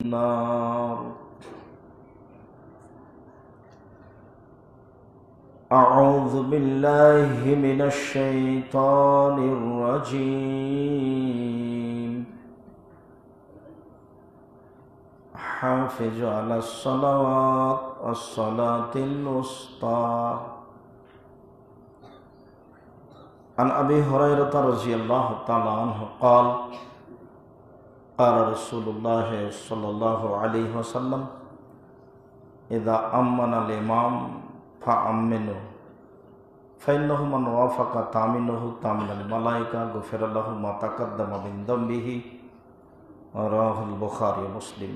النار. أعوذ بالله من الشيطان الرجيم. حافظ على الصلوات والصلاة الوسطى. عن أبي هريرة رضي الله تعالى عنه قال قال رسول الله صلى الله عليه وسلم إذا أمن الإمام فأمنوا فإنه من وافق تأمينه تأمين الملائكة غفر له ما تقدم من ذنبه. رواه البخاري ومسلم.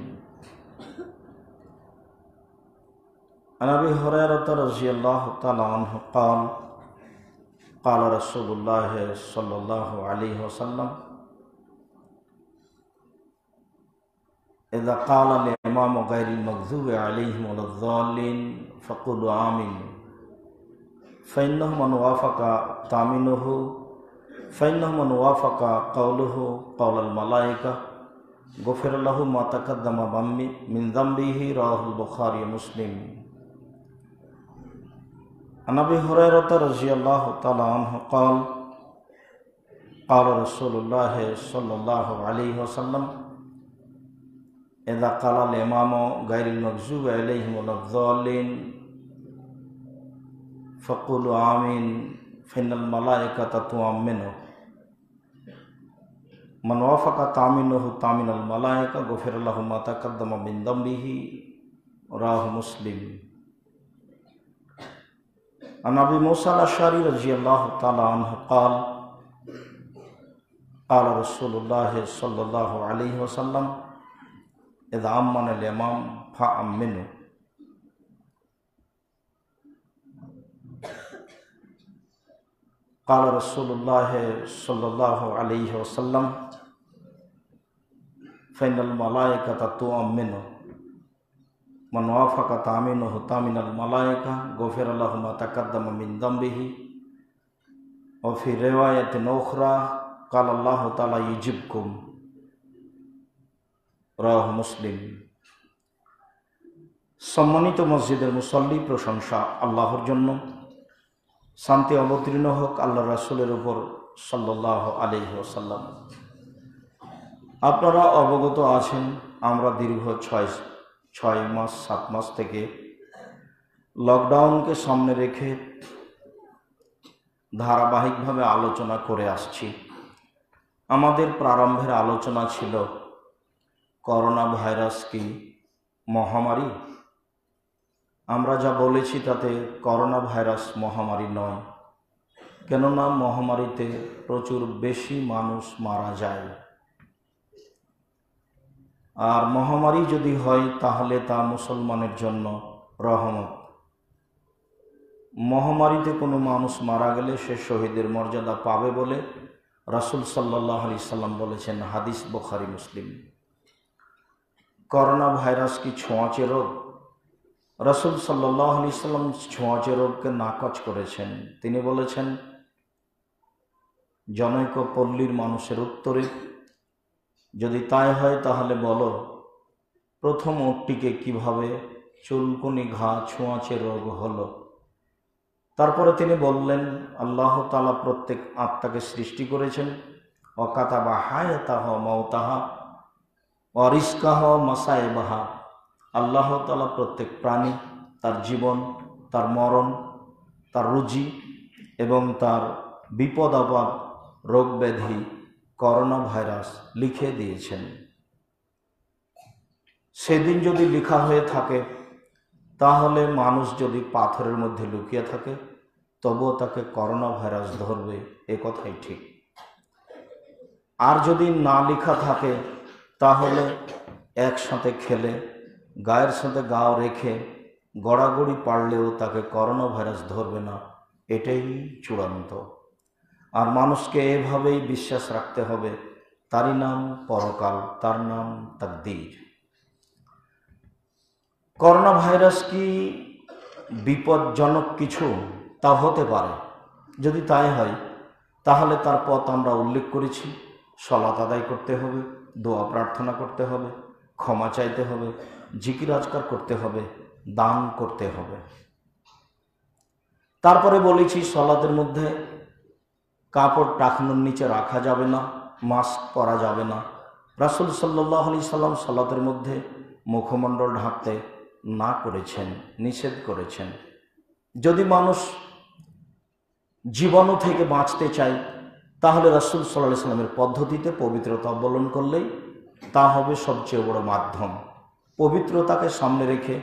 عن أبي هريرة رضي الله تعالى عنه قال قال رسول الله صلى الله عليه وسلم إذا قال الإمام غير المغضوب عليهم ولا الضالين فقولوا آمين فإنه من وافق قوله قول الملائكة غفر له ما تقدم من ذنبه. رواه البخاري ومسلم. عن أبي هريرة رضي الله تعالى عنه قال قال رسول الله صلى الله عليه وسلم إذا قال الإمام غير المغضوب عليهم ولا الضالين فقولوا آمين فإن الملائكة تؤمنه من وافق تأمينه تأمين الملائكة غفر له ما تقدم من ذنبه. رواه مسلم. عن أبي موسى الأشعري رضي الله تعالى عنه قال قال رسول الله صلى الله عليه وسلم إذا أمن الإمام فأمنوا. قال رسول الله صلى الله عليه وسلم فإن الملائكة تؤمن من وافق تأمينه تأمين الملائكة غفر له ما تقدم من ذنبه. وفي رواية أخرى قال الله تعالى يجيبكم. রাহ মুসলিম। সম্মানিত মসজিদের মুসল্লি, প্রশংসা আল্লাহর জন্য, শান্তি অবতীর্ণ হোক আল্লাহ রাসূলের উপর সাল্লাল্লাহু আলাইহি ওয়াসাল্লাম। আপনারা অবগত আছেন আমরা দীর্ঘ 7 মাস থেকে লকডাউনকে সামনে রেখে ধারাবাহিকভাবে আলোচনা করে আসছি। আমাদের প্রারম্ভের আলোচনা ছিল করোনা ভাইরাস কি মহামারী? আমরা যা বলেছি তাতে করোনা ভাইরাস মহামারী নয়, কেননা মহামারীতে প্রচুর বেশি মানুষ মারা যায়। আর মহামারী যদি হয় তাহলে তা মুসলমানের জন্য রহমত। মহামারীতে কোনো মানুষ মারা গেলে সে শহীদের মর্যাদা পাবে বলে রাসূল সাল্লাল্লাহু আলাইহি সাল্লাম বলেছেন, হাদিস বুখারী মুসলিম। করোনা ভাইরাস কি ছোঁয়াচে রোগ? রাসূল সাল্লাল্লাহু আলাইহি সাল্লাম ছোঁয়াচে রোগকে নাকচ করেছেন। তিনি বলেছেন, জনৈক পল্লীর মানুষের উত্তরে, যদি তাই হয় তাহলে বলো প্রথম ওটটিকে কিভাবে চুলকুনি ঘা ছোঁয়াচে রোগ হলো। তারপরে তিনি বললেন, আল্লাহ তাআলা প্রত্যেক আত্মাকে সৃষ্টি করেছেন, ওয়াকাতাবা হায়াতাহা মাউতাহা ওয়া রিজকাহা মাসাইবাহা। আল্লাহ তাআলা প্রত্যেক প্রাণী, তার জীবন, তার মরণ, তার রুজি এবং তার বিপদ আপদ, রোগ ব্যাধি, করোনা ভাইরাস লিখে দিয়েছেন। সেদিন যদি লেখা হয়ে থাকে তাহলে মানুষ যদি পাথরের মধ্যে লুকিয়ে থাকে তবুও তাকে করোনা ভাইরাস ধরবে, এ কথাই ঠিক। আর যদি না লেখা থাকে তাহলে একসাথে খেলে গায়ের সাথে গাও রেখে গড়াগড়ি পারলেও তাকে করোনা ভাইরাস ধরবে না, এটাই চূড়ান্ত। আর মানুষকে এভাবেই বিশ্বাস রাখতে হবে, তারই নাম পরকাল, তার নাম তাকদীর। করোনা ভাইরাস কি বিপজ্জনক কিছু? তা হতে পারে। যদি তাই হয় তাহলে তার পথ আমরা উল্লেখ করেছি। সালাত আদায় করতে হবে, দোয়া প্রার্থনা করতে হবে, ক্ষমা চাইতে হবে, জিকির আজকার করতে হবে, দান করতে হবে। তারপরে বলেছি সলাতের মধ্যে কাপড় টাকনোর নিচে রাখা যাবে না, মাস্ক পরা যাবে না। রাসূল সাল্লাল্লাহু আলাইহি সাল্লাম সলাতের মধ্যে মুখমণ্ডল ঢাকতে না করেছেন, নিষেধ করেছেন। যদি মানুষ জীবাণু থেকে বাঁচতে চায় তাহলে রাসূল সাল্লাল্লাহু আলাইহি সাল্লামের পদ্ধতিতে পবিত্রতা অবলম্বন করলেই তা হবে সবচেয়ে বড় মাধ্যম। পবিত্রতাকে সামনে রেখে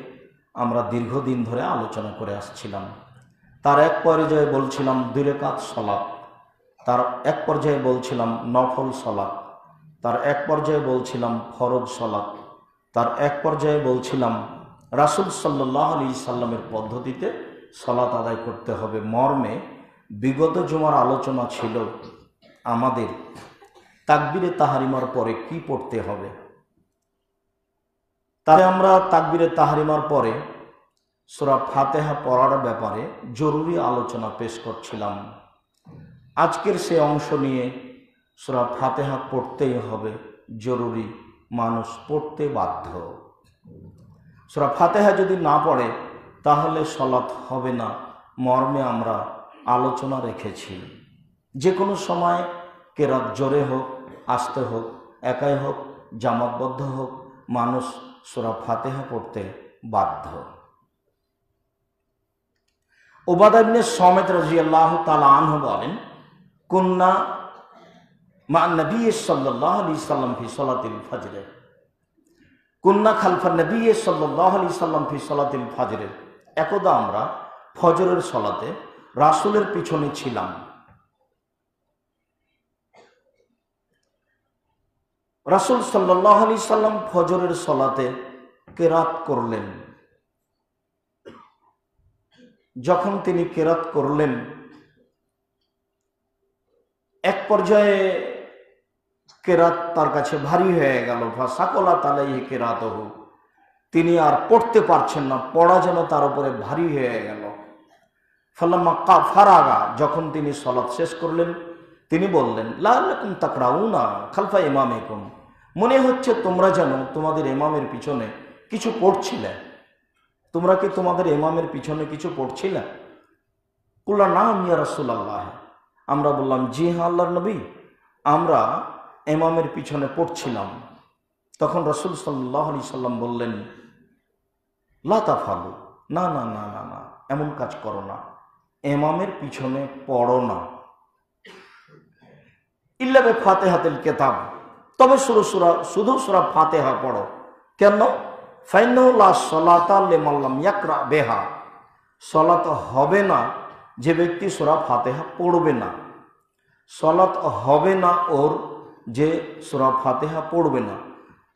আমরা দীর্ঘদিন ধরে আলোচনা করে আসছিলাম। তার এক পর্যায়ে বলছিলাম 2 রাকাত সালাত, তার এক পর্যায়ে বলছিলাম নফল সালাত, তার এক পর্যায়ে বলছিলাম ফরজ সালাত, তার এক পর্যায়ে বলছিলাম রাসূল সাল্লাল্লাহু আলাইহি সাল্লামের পদ্ধতিতে সালাত আদায় করতে হবে মর্মে বিগত জুমার আলোচনা ছিল আমাদের তাকবীরে তাহরিমার পরে কি পড়তে হবে। তাই আমরা তাকবীরে তাহরিমার পরে সূরা ফাতিহা পড়ার ব্যাপারে জরুরি আলোচনা পেশ করছিলাম। আজকের সে অংশ নিয়ে সূরা ফাতিহা পড়তেই হবে, জরুরি, মানুষ পড়তে বাধ্য। সূরা ফাতিহা যদি না পড়ে তাহলে সালাত হবে না মর্মে আমরা আলোচনা রেখেছি। যে কোনো সময় কেরাত জোরে হোক, আস্তে হোক, একাই হোক, জামাতবদ্ধ হোক, মানুষ সূরা ফাতিহা পড়তে বাধ্য। উবাদা ইবনে সামিত রাদিয়াল্লাহু তাআলা আনহু বলেন, কুন্না মা নবী সাল্লাল্লাহু আলাইহি সাল্লাম ফি সালাতিল ফজর, কুন্না খালফা নবী সাল্লাল্লাহু আলাইহি সাল্লাম ফি সালাতিল ফজর। একদা আমরা ফজরের সালাতে রাসূলের পিছনে ছিলাম। রাসূল সাল্লাল্লাহু আলাইহি সাল্লাম ফজরের সালাতে কেরাত করলেন। যখন তিনি কেরাত করলেন এক পর্যায়ে কেরাত তার কাছে ভারী হয়ে গেল, ফাসাকালাত আলাইহি কেরাতুহু, তিনি আর পড়তে পারছেন না, পড়া যেন তার উপরে ভারী হয়ে গেল। ফালাম্মা ফারাগা, যখন তিনি সালাত শেষ করলেন তিনি বললেন, লাআল্লাকুম তাকরাউনা খালফা ইমামিকুম, মনে হচ্ছে তোমরা যেন তোমাদের ইমামের পিছনে কিছু পড়ছিলে। তোমরা কি তোমাদের ইমামের পিছনে কিছু পড়ছিলে? কুল্লা নাম ইয়া রাসূলুল্লাহ, আমরা বললাম জি হ্যাঁ আল্লাহর নবী, আমরা ইমামের পিছনে পড়ছিলাম। তখন রাসূল সাল্লাল্লাহু আলাইহি সাল্লাম বললেন, লা তাফালু, না না না না না, এমন কাজ করো না, ইমামের পিছনে পড়ো না। ইল্লা বি ফাতিহাতিল কিতাব, তবে শুধু সূরা ফাতিহা পড়ো। কেন? ফাইন্নাহু লা সালাতা লিমান লাম ইয়াকরা বিহা, সালাত হবে না যে ব্যক্তি সূরা ফাতিহা পড়বে না। সালাত হবে না ওর যে সূরা ফাতিহা পড়বে না।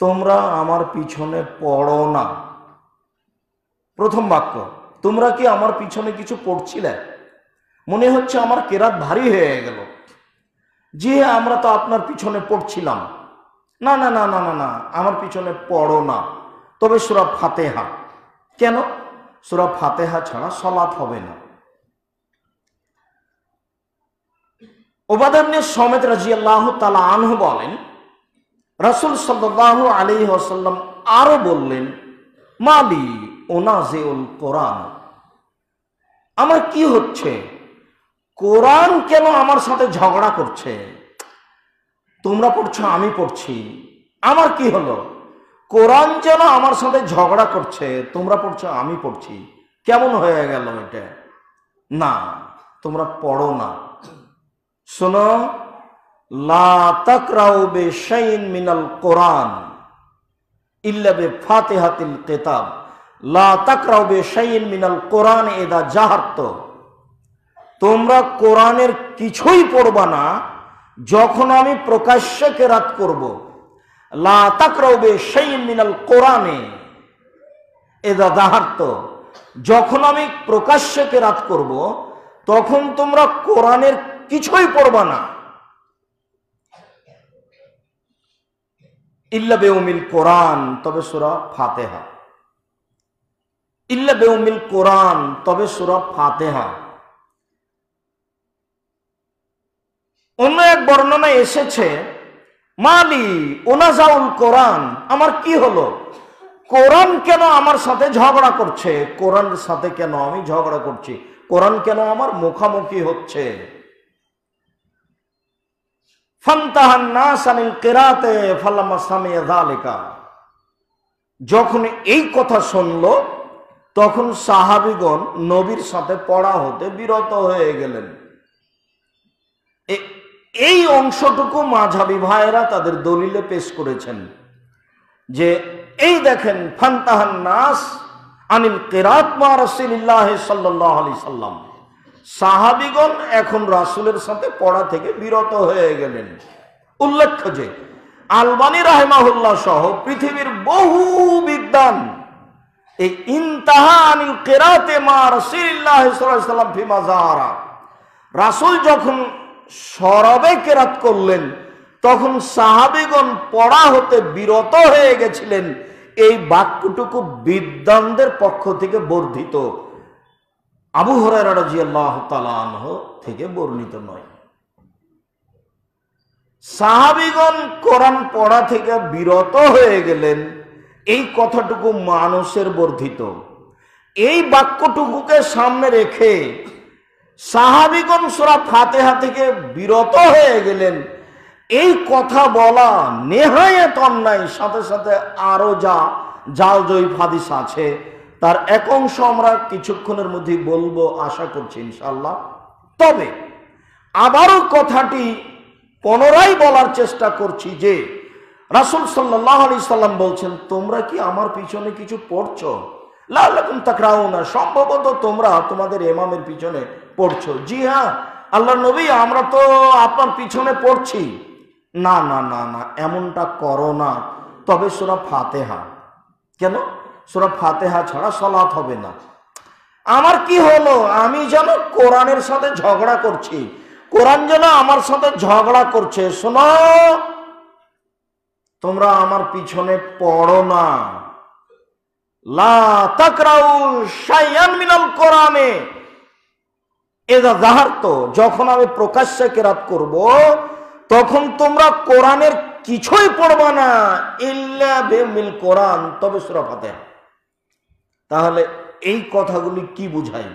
তোমরা আমার পিছনে পড়ো না। প্রথম বাক্য, তোমরা কি আমার পিছনে কিছু পড়ছিলে? মনে হচ্ছে আমার কেরাত ভারী হয়ে গেল। জি হ্যাঁ, আমরা তো আপনার পিছনে পড়ছিলাম। না না না না না না, আমার পিছনে পড়ো না, তবে সূরা ফাতিহা। কেন? সূরা ফাতিহা ছাড়া সালাত হবে না। উবাদা ইবনে সামিত রাদিয়াল্লাহু তাআলা আনহু বলেন, রাসূল সাল্লাল্লাহু আলাইহি ওয়াসাল্লাম আরো বললেন, মালি উনাজিউল কোরআন, আমার কি হচ্ছে? কোরআন কেন আমার সাথে ঝগড়া করছে? তোমরা পড়ছো, আমি পড়ছি, আমার কি হলো? কোরআন যেন আমার সাথে ঝগড়া করছে, তোমরা পড়ছো, আমি পড়ছি, কেমন হয়ে গেল এটা? না, তোমরা পড়ো না। শোনো, লা তাকরাউ বিশাইইন মিনাল কোরআন ইল্লা বিফাতিহাতিল কিতাব, লা তাকরাউ বিশাইইন মিনাল কোরআন ইদা জাহারত, তোমরা কোরআনের কিছুই পড়বা না যখন আমি প্রকাশ্যে কেরাত করব। লা তাকরাউ বিশাইইন মিনাল কোরআনে ইদা জাহারত, যখন আমি প্রকাশ্যে কেরাত করব তখন তোমরা কোরআনের কিছুই পড়বা না। ইল্লা বিউমিল কোরআন, তবে সূরা ফাতিহা। ইল্লা বিউমিল কোরআন, তবে সূরা ফাতিহা। অন্য এক বর্ণনায় এসেছে, মালি উনাজাউল কোরআন, আমার কি হলো? কোরআন কেন আমার সাথে ঝগড়া করছে? কোরআনের সাথে কেন আমি ঝগড়া করছি? কোরআন কেন আমার মুখামুখি হচ্ছে? ফান্তাহান নাস আনিল কিরাতে ফালাম্মা সামি'a যালিকা, যখন এই কথা শুনলো তখন সাহাবীগণ নবীর সাথে পড়া হতে বিরত হয়ে গেলেন। এই অংশটুকু মাঝহাবী ভাইয়েরা তাদের দলিলে পেশ করেছেন যে এই দেখেন, ফান্তাহান নাস আনিল কিরাত মা রাসূলিল্লাহ সাল্লাল্লাহু আলাইহি সাল্লাম, সাহাবীগণ এখন রাসূলের সাথে পড়া থেকে বিরত হয়ে গেলেন। উল্লেখ্য যে আলবানী রাহিমাহুল্লাহ সহ পৃথিবীর বহু বিদ্বান এই ইনতাহা আনিল কিরাতে মা রাসূলিল্লাহ সাল্লাল্লাহু আলাইহি সাল্লাম ফি মাযারা, রাসূল যখন সরবে কেরাত করলেন তখন সাহাবীগণ পড়া হতে বিরত হয়ে গেছিলেন, এই বাক্যটুকু বিদ্বানদের পক্ষ থেকে বর্ধিত, আবু হুরায়রা রাদিয়াল্লাহু তাআলা আনহু থেকে বর্ণিত নয়। সাহাবীগণ কোরআন পড়া থেকে বিরত হয়ে গেলেন, এই কথাটুকু মানুষের বর্ধিত। এই বাক্যটুকুকে সামনে রেখে সাহাবীগণ সূরা ফাতিহা থেকে বিরত হয়ে গেলেন, এই কথা বলা নেহায়েত অন্যায়। সাথে সাথে আরো যা জাল জয়ীফ হাদিস আছে তার এক অংশ আমরা কিছুক্ষণের মধ্যে বলবো, আশা করছি ইনশাআল্লাহ। তবে আবারও কথাটি পুনরায় বলার চেষ্টা করছি যে রাসূল সাল্লাল্লাহু আলাইহি সাল্লাম বলছেন, তোমরা কি আমার পিছনে কিছু পড়ছো? লাআল্লাকুম তাকরাউনা, সম্ভবত তোমরা তোমাদের ইমামের পিছনে পড়ছো। জি হ্যাঁ আল্লাহর নবী, আমরা তো আপনার পিছনে পড়ছি। না না না না, এমনটা করো না। তবে সূরা ফাতিহা। কেন? সূরা ফাতিহা ছাড়া সালাত হবে না। আমার কি হলো? আমি যেন কোরআনের সাথে ঝগড়া করছি, কোরআন যেন আমার সাথে ঝগড়া করছে। শোনো, তোমরা আমার পিছনে পড়ো না। লা তাকরাউ শাইআন মিনাল কোরআনে ইযা যাহারতু, যখন আমি প্রকাশ্যে কেরাত করব তখন তোমরা কোরআনের কিছুই পড়বা না, ইল্লা বিমিল কোরআন, তবে সূরা ফাতিহা। তাহলে এই কথাগুলি কি বুঝায়?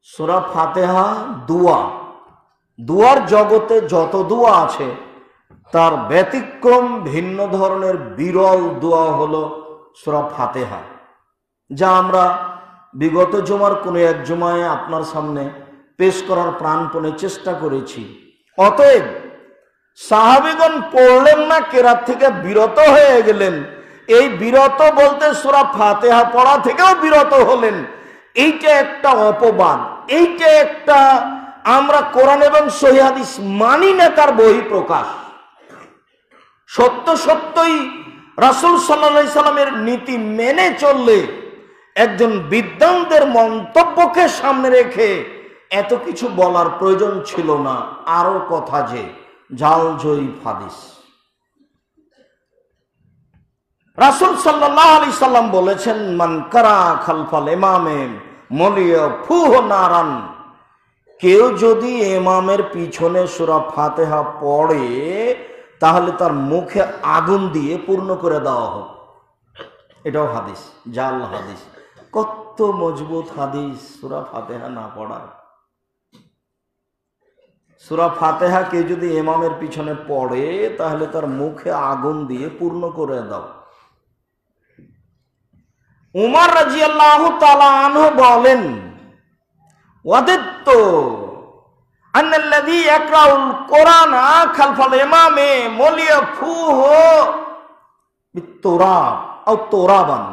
সূরা ফাতিহা দোয়া, দোয়ার জগতে যত দোয়া আছে তার ব্যতিক্রম ভিন্ন ধরনের বিরল দোয়া হলো সূরা ফাতিহা, যা আমরা বিগত জুমার কোনো এক জুমায় আপনার সামনে পেশ করার প্রাণপণে চেষ্টা করেছি। অতএব সাহাবীগণ পড়লেন না, কেরাত থেকে বিরত হয়ে গেলেন। এই বিরত বলতে সূরা ফাতিহা পড়া থেকেও বিরত হলেন। এইটা একটা অপবাদ, এইটা একটা আমরা কোরআন এবং সহিহ হাদিস মানি না তার বহিঃপ্রকাশ। সত্য সত্যই রাসূল সাল্লাল্লাহু আলাইহি সাল্লামের নীতি মেনে চললে একজন বিদ্বানদের মন্তব্যকে সামনে রেখে এত কিছু বলার প্রয়োজন ছিল না। আরো কথা যে জাল জয়ীফ হাদিস, রাসূল সাল্লাল্লাহু আলাইহি সাল্লাম বলেছেন, মান কারা খালফাল ইমামে মলিয়াফুহু নারান, কেউ যদি ইমামের পিছনে সূরা ফাতিহা পড়ে তাহলে তার মুখে আগুন দিয়ে পূর্ণ করে দেওয়া হোক। এটাও হাদিস, জাল হাদিস। কত মজবুত হাদিস সূরা ফাতিহা না পড়া। সূরা ফাতিহা কেউ যদি ইমামের পিছনে পড়ে তাহলে তার মুখে আগুন দিয়ে পূর্ণ করে দাও। উমর রাদিয়াল্লাহু তাআলা আনহু বলেন, ওয়াদাতু আন্নাল্লাযী ইয়াকরাউল কোরআনা খালফাল ইমামে মুলিয়াফুহু বিতুরাব আও তুরাবান,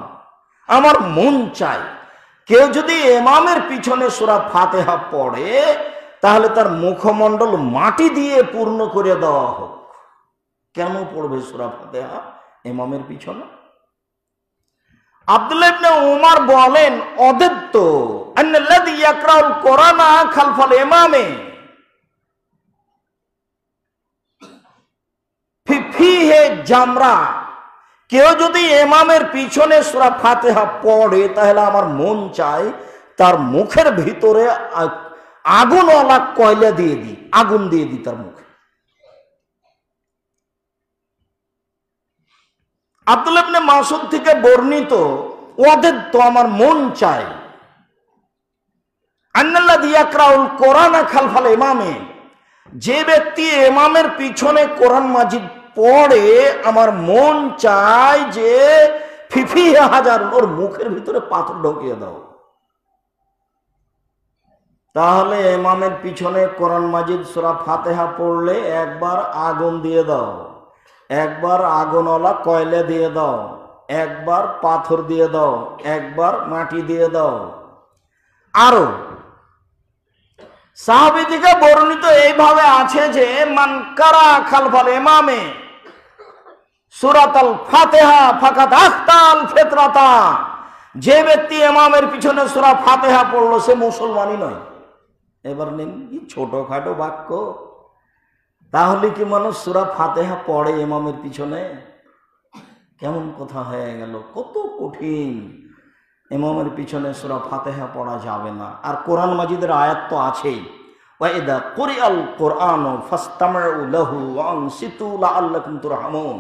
আমার মন চায় কেউ যদি ইমামের পিছনে সূরা ফাতিহা পড়ে তাহলে তার মুখমণ্ডল মাটি দিয়ে পূর্ণ করে দেওয়া হোক। কেন পড়বে সূরা ফাতিহা ইমামের পিছনে? আব্দুল্লাহ ইবনে উমর বলেন, অদত্ত আন্নাল্লাযী ইয়াকরাউল কোরআনা খালফাল ইমামে ফিহে জামরা, কেউ যদি ইমামের পিছনে সূরা ফাতিহা পড়ে তাহলে আমার মন চায় তার মুখের ভিতরে আগুনওয়ালা কয়লা দিয়ে দিই, আগুন দিয়ে দিই তার মুখে। আব্দুল্লাহ ইবনে মাসউদ থেকে বর্ণিত, ওয়াদের তো আমার মন চায়, আন্নাল্লাযী ইয়াকরাউল কোরআনা খালফাল ইমামে, যে ব্যক্তি ইমামের পিছনে কোরআন মাজিদ পড়ে আমার মন চায় যে ফিফি হাজার, ওর মুখের ভিতরে পাথর ঢুকিয়ে দাও। তাহলে ইমামের পিছনে কোরআন মাজিদ সূরা ফাতিহা পড়লে একবার আগুন দিয়ে দাও, একবার আগুনওয়ালা কয়লা দিয়ে দাও, একবার পাথর দিয়ে দাও, একবার মাটি দিয়ে দাও। আরো সাহাবী থেকে বর্ণিত এইভাবে আছে যে মান কারা খালফাল ইমামে সূরাতুল ফাতিহা ফাকাত আখতাল ফিতরাতা, যে ব্যক্তি ইমামের পিছনে সূরা ফাতিহা পড়লো সে মুসলমানই নয়। এবার নিন, কি ছোটখাটো বাক্য। তাহলে কি মানুষ সূরা ফাতিহা পড়ে ইমামের পিছনে? কেমন কথা হয়ে গেল, কত কঠিন। ইমামের পিছনে সূরা ফাতিহা পড়া যাবে না। আর কোরআন মাজিদের আয়াত তো আছেই, ওয়াইদা কুরিআল কুরআনু ফাসতামিউ লাহু ওয়া আনসিতু লাআল্লাকুম তুরহামুন,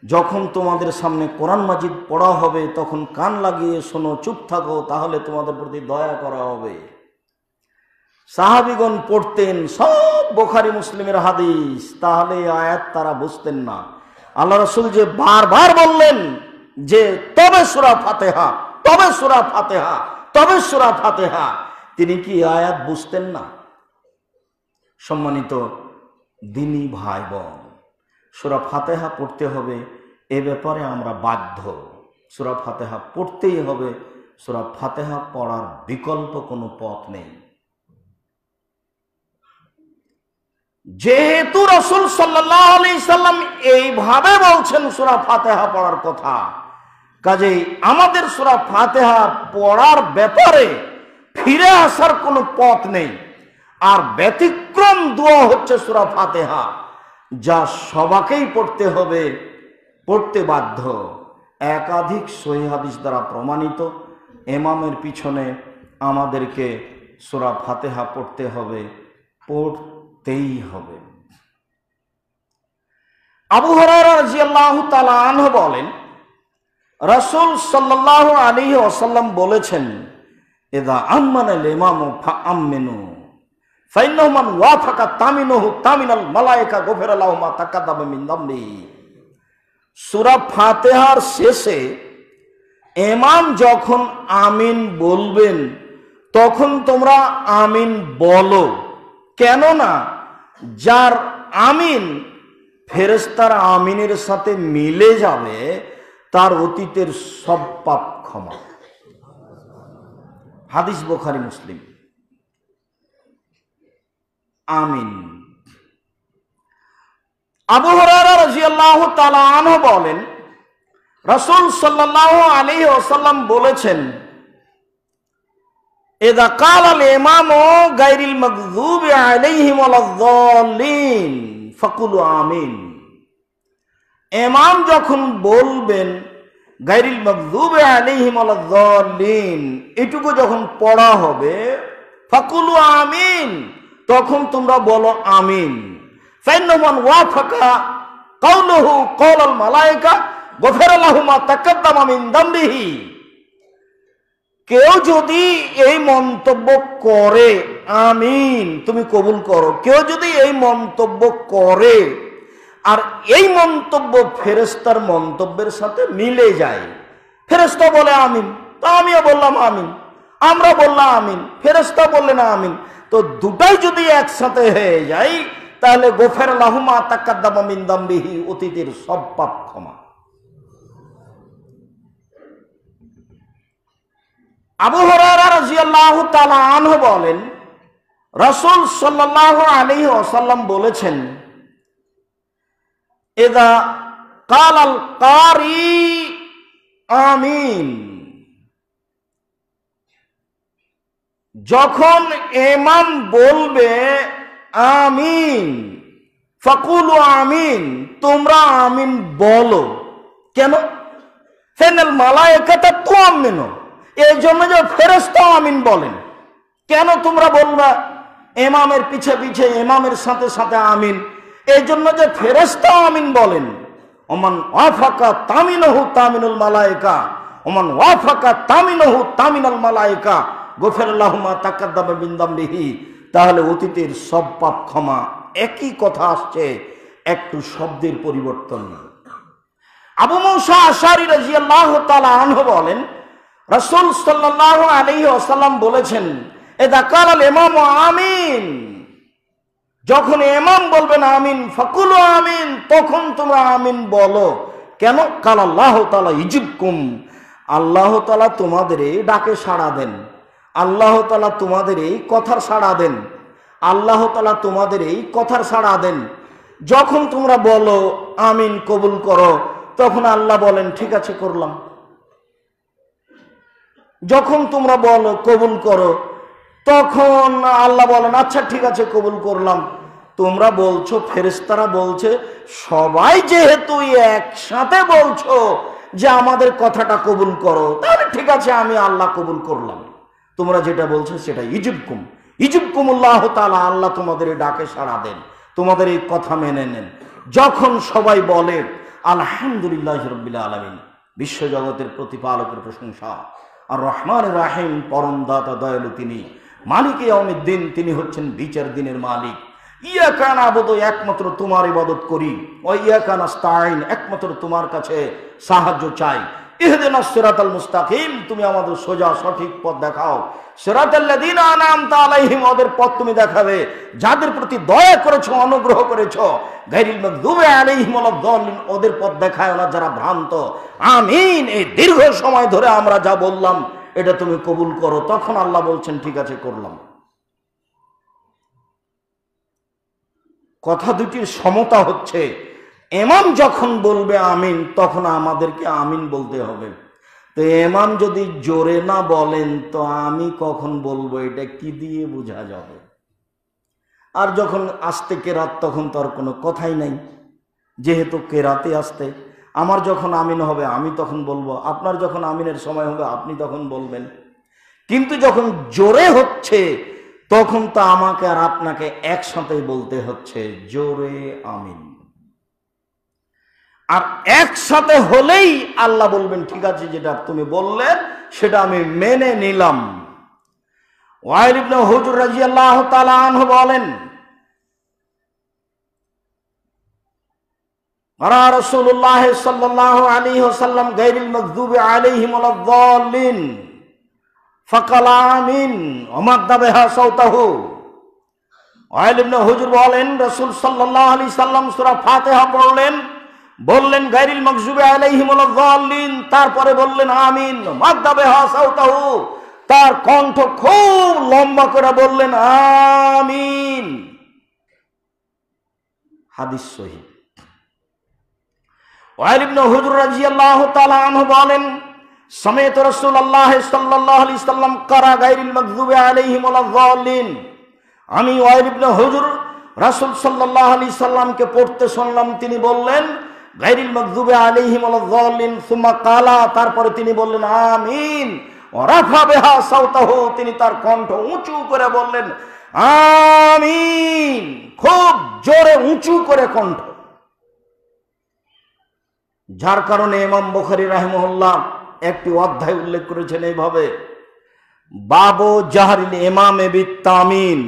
যখন তোমাদের সামনে কোরআন মাজিদ পড়া হবে তখন কান লাগিয়ে শোনো, চুপ থাকো, তাহলে তোমাদের প্রতি দয়া করা হবে। সাহাবীগণ পড়তেন সব বুখারী মুসলিমের হাদিস, তাহলে এই আয়াত তারা বুঝতেন না। আল্লাহ রাসূল যে বারবার বললেন যে তবে সূরা ফাতিহা, তবে সূরা ফাতিহা, তবে সূরা ফাতিহা, তিনি কি আয়াত বুঝতেন না? সম্মানিত দিনী ভাই বোন, সূরা ফাতিহা পড়তে হবে, এ ব্যাপারে আমরা বাধ্য। সূরা ফাতিহা পড়তেই হবে, সূরা ফাতিহা পড়ার বিকল্প কোনো পথ নেই। যেহেতু রাসূল সাল্লাল্লাহু আলাইহি সাল্লাম এইভাবে বলছেন সূরা ফাতিহা পড়ার কথা, কাজেই আমাদের সূরা ফাতিহা পড়ার ব্যাপারে ফিরে আসার কোনো পথ নেই। আর ব্যতিক্রম দোয়া হচ্ছে সূরা ফাতিহা, যা সবাইকেই পড়তে হবে, পড়তে বাধ্য। একাধিক সহিহ হাদিস দ্বারা প্রমাণিত, ইমামের পিছনে আমাদেরকে সূরা ফাতিহা পড়তে হবে, পড়তেই হবে। আবু হুরায়রা রাদিয়াল্লাহু তাআলা আনহু বলেন, রাসূল সাল্লাল্লাহু আলাইহি ওয়াসাল্লাম বলেছেন, ইযা আমানাল ইমামু ফাআমিনু ফাইন্নাহু মান ওয়াফাকা তামিনুহু তামিনাল মালায়েকা গফিরা লাহু মা তাকাদ্দামা মিন যামবিহি। সূরা ফাতিহার শেষে ইমাম যখন আমিন বলবেন তখন তোমরা আমিন বলো, কেননা যার আমিন ফেরেশতার আমিনের সাথে মিলে যাবে তার অতীতের সব পাপ ক্ষমা। হাদিস বুখারী মুসলিম। আমিন। আবু হুরায়রা রাদিয়াল্লাহু তাআলা আনহু বলেন, রাসূল সাল্লাল্লাহু আলাইহি ওয়াসাল্লাম বলেছেন, ইযা ক্বালাল ইমামু গায়রিল মাগযুবি আলাইহিম ওয়ালাদ-দাল্লিন ফাকুলু আমিন। ইমাম যখন বলবেন গায়রিল মাগযুবি আলাইহিম ওয়ালাদ-দাল্লিন, এটুকু যখন পড়া হবে, ফাকুলু আমিন, তখন তোমরা বলো আমিন। ফাইন্নাহু মান ওয়াফাকা কাউলুহু কাওলাল মালায়েকা গফিরা লাহু মা তাকাদ্দামা মিন যামবিহি। কেউ যদি এই মন্তব্য করে, আমিন তুমি কবুল করো, কেউ যদি এই মন্তব্য করে আর এই মন্তব্য ফেরেশতার মন্তব্যের সাথে মিলে যায়, ফেরেশতা বলে আমিন, তো আমিও বললাম আমিন, আমরা বললাম আমিন, ফেরেশতা বললেন আমিন, তো দুটাই যদি একসাথে হয়ে যায় তাহলে গফিরা লাহু মা তাকাদ্দামা মিন যামবিহি, অতীতের সব পাপ ক্ষমা। আবু হুরায়রা রাদিয়াল্লাহু তাআলা আনহু বলেন, রাসূল সাল্লাল্লাহু আলাইহি ওয়াসাল্লাম বলেছেন, ইযা ক্বালাল কারি আমিন, যখন ইমাম বলবে আমিন, ফাকুলু আমিন, তোমরা আমিন বলো। কেন? ফাইনাল মালায়েকাতা তুআমিনু, এই জন্য যে ফেরেশতা আমিন বলেন। কেন তোমরা বলবা ইমামের পিছে পিছে, ইমামের সাথে সাথে আমিন? এই জন্য যে ফেরেশতা আমিন বলেন। ওমান ওয়াফাকা তামিনহু তামিনুল মালায়েকা, ওমান ওয়াফাকা তামিনহু তামিনাল মালায়েকা গফিরা লাহু মা তাকাদ্দামা মিন যামবিহি। তাহলে অতীতের সব পাপ ক্ষমা। একই কথা আসছে, একটু শব্দের পরিবর্তন। আবু মুসা আশআরী রাদিয়াল্লাহু তাআলা আনহু বলেন, রাসূল সাল্লাল্লাহু আলাইহি ওয়াসাল্লাম বলেছেন, ইযা কালাল ইমামু আমিন, যখন ইমাম বলবেন আমিন, ফাকুলু আমিন, তখন তোমরা আমিন বলো। কেন? কাল আল্লাহ তাআলা ইজিবকুম, আল্লাহ তাআলা তোমাদের এই ডাকে সাড়া দেন, আল্লাহ তাআলা তোমাদের এই কথার সাড়া দেন, আল্লাহ তাআলা তোমাদের এই কথার সাড়া দেন। যখন তোমরা বলো আমিন কবুল করো, তখন আল্লাহ বলেন ঠিক আছে করলাম। যখন তোমরা বলো কবুল করো, তখন আল্লাহ বলেন আচ্ছা ঠিক আছে কবুল করলাম। তোমরা বলছো, ফেরেশতারা বলছে, সবাই যেহেতু একসাথে বলছো যে আমাদের কথাটা কবুল করো, তাহলে ঠিক আছে আমি আল্লাহ কবুল করলাম। তোমরা যেটা বলছো সেটা ইজিবকুম, ইজিবকুমুল্লাহ তাআলা, আল্লাহ তোমাদের এই ডাকে সাড়া দেন, তোমাদের এই কথা মেনে নেন। যখন সবাই বলে আলহামদুলিল্লাহি রাব্বিল আলামিন, বিশ্বজগতের প্রতিপালকের প্রশংসা, আর রহমান রাহিম, পরম দাতা দয়ালু তিনি, মালিক ইয়াউমিদ্দিন, তিনি হচ্ছেন বিচার দিনের মালিক। ইয়াকা নাবুদু, একমাত্র তোমার ইবাদত করি, ওয়া ইয়াকা নাস্তাইন, একমাত্র তোমার কাছে সাহায্য চাই। ইহদিনাস সিরাতাল মুস্তাকিম, তুমি আমাদের সোজা সঠিক পথ দেখাও। সিরাতাল্লাযীনা আনআমতা আলাইহিম, ওদের পথ তুমি দেখাবে যাদের প্রতি দয়া করেছো, অনুগ্রহ করেছো। গায়রিল মাগদুবি আলাইহিম ওয়ালাদ-দাল্লিন, ওদের পথ দেখায় না যারা ভ্রান্ত। আমিন, এই দীর্ঘ সময় ধরে আমরা যা বললাম এটা তুমি কবুল করো। তখন আল্লাহ বলছেন ঠিক আছে করলাম। কথা দুটির সমতা হচ্ছে, ইমাম যখন বলবে আমিন, তখন আমাদেরকে আমিন বলতে হবে। তো ইমাম যদি জোরে না বলেন তো আমি কখন বলবো, এটা কি দিয়ে বোঝা যাবে? আর যখন আস্তে কেরাত, তখন তো আর কোনো কথাই নাই, যেহেতু কেরাতে আসতে। আমার যখন আমিন হবে আমি তখন বলবো, আপনার যখন আমিনের সময় হবে আপনি তখন বলবেন। কিন্তু যখন জোরে হচ্ছে তখন তো আমাকে আর আপনাকে একসাথে বলতে হচ্ছে জোরে আমিন। আর একসাথে হলেই আল্লাহ বলবেন ঠিক আছে, যেটা তুমি বললে সেটা আমি মেনে নিলাম। ওয়াইল ইবনে হুজর রাদিয়াল্লাহু তাআলা আনহু বলেন, قرأ رسول الله صلى الله عليه وسلم غير المغضوب عليهم ولا الضالين فقال آمين ومد بها صوته। ওয়াইল ইবনে হুজর বলেন, রাসূল সাল্লাল্লাহু আলাইহি সাল্লাম সূরা ফাতিহা পড়লেন, বললেন গায়রিল মাগযুবি আলাইহিম ওয়ালাদ দাল্লিন, তারপরে বললেন আমিন, মাদ বিহা সাওতাহু, তার কণ্ঠ খুব লম্বা করে বললেন আমিন। হাদিস সহিহ। ওয়াইল ইবনে হুজর রাদিয়াল্লাহু তাআলা আনহু বলেন, সামি'তু রাসূলুল্লাহ সাল্লাল্লাহু আলাইহি সাল্লাম কারা গায়রিল মাগযুবি আলাইহিম ওয়ালাদ দাল্লিন, আমি ওয়াইল ইবনে হুজর রাসূল সাল্লাল্লাহু আলাইহি সাল্লামকে পড়তে শুনলাম, তিনি বললেন গায়রিল মাগযুবি আলাইহিম ওয়ালাদ দাল্লিন, সুম্মা কালা, তারপরে তিনি বললেন আমিন, ওয়া রাফা বিহা সাওতাহু, তিনি তার কণ্ঠ উঁচু করে বললেন আমিন, খুব জোরে উঁচু করে কণ্ঠ। যার কারণে ইমাম বুখারী রাহিমাহুল্লাহ একটি অধ্যায় উল্লেখ করেছেন এইভাবে, বাবু জাহরিল ইমামে বিত্তামিন,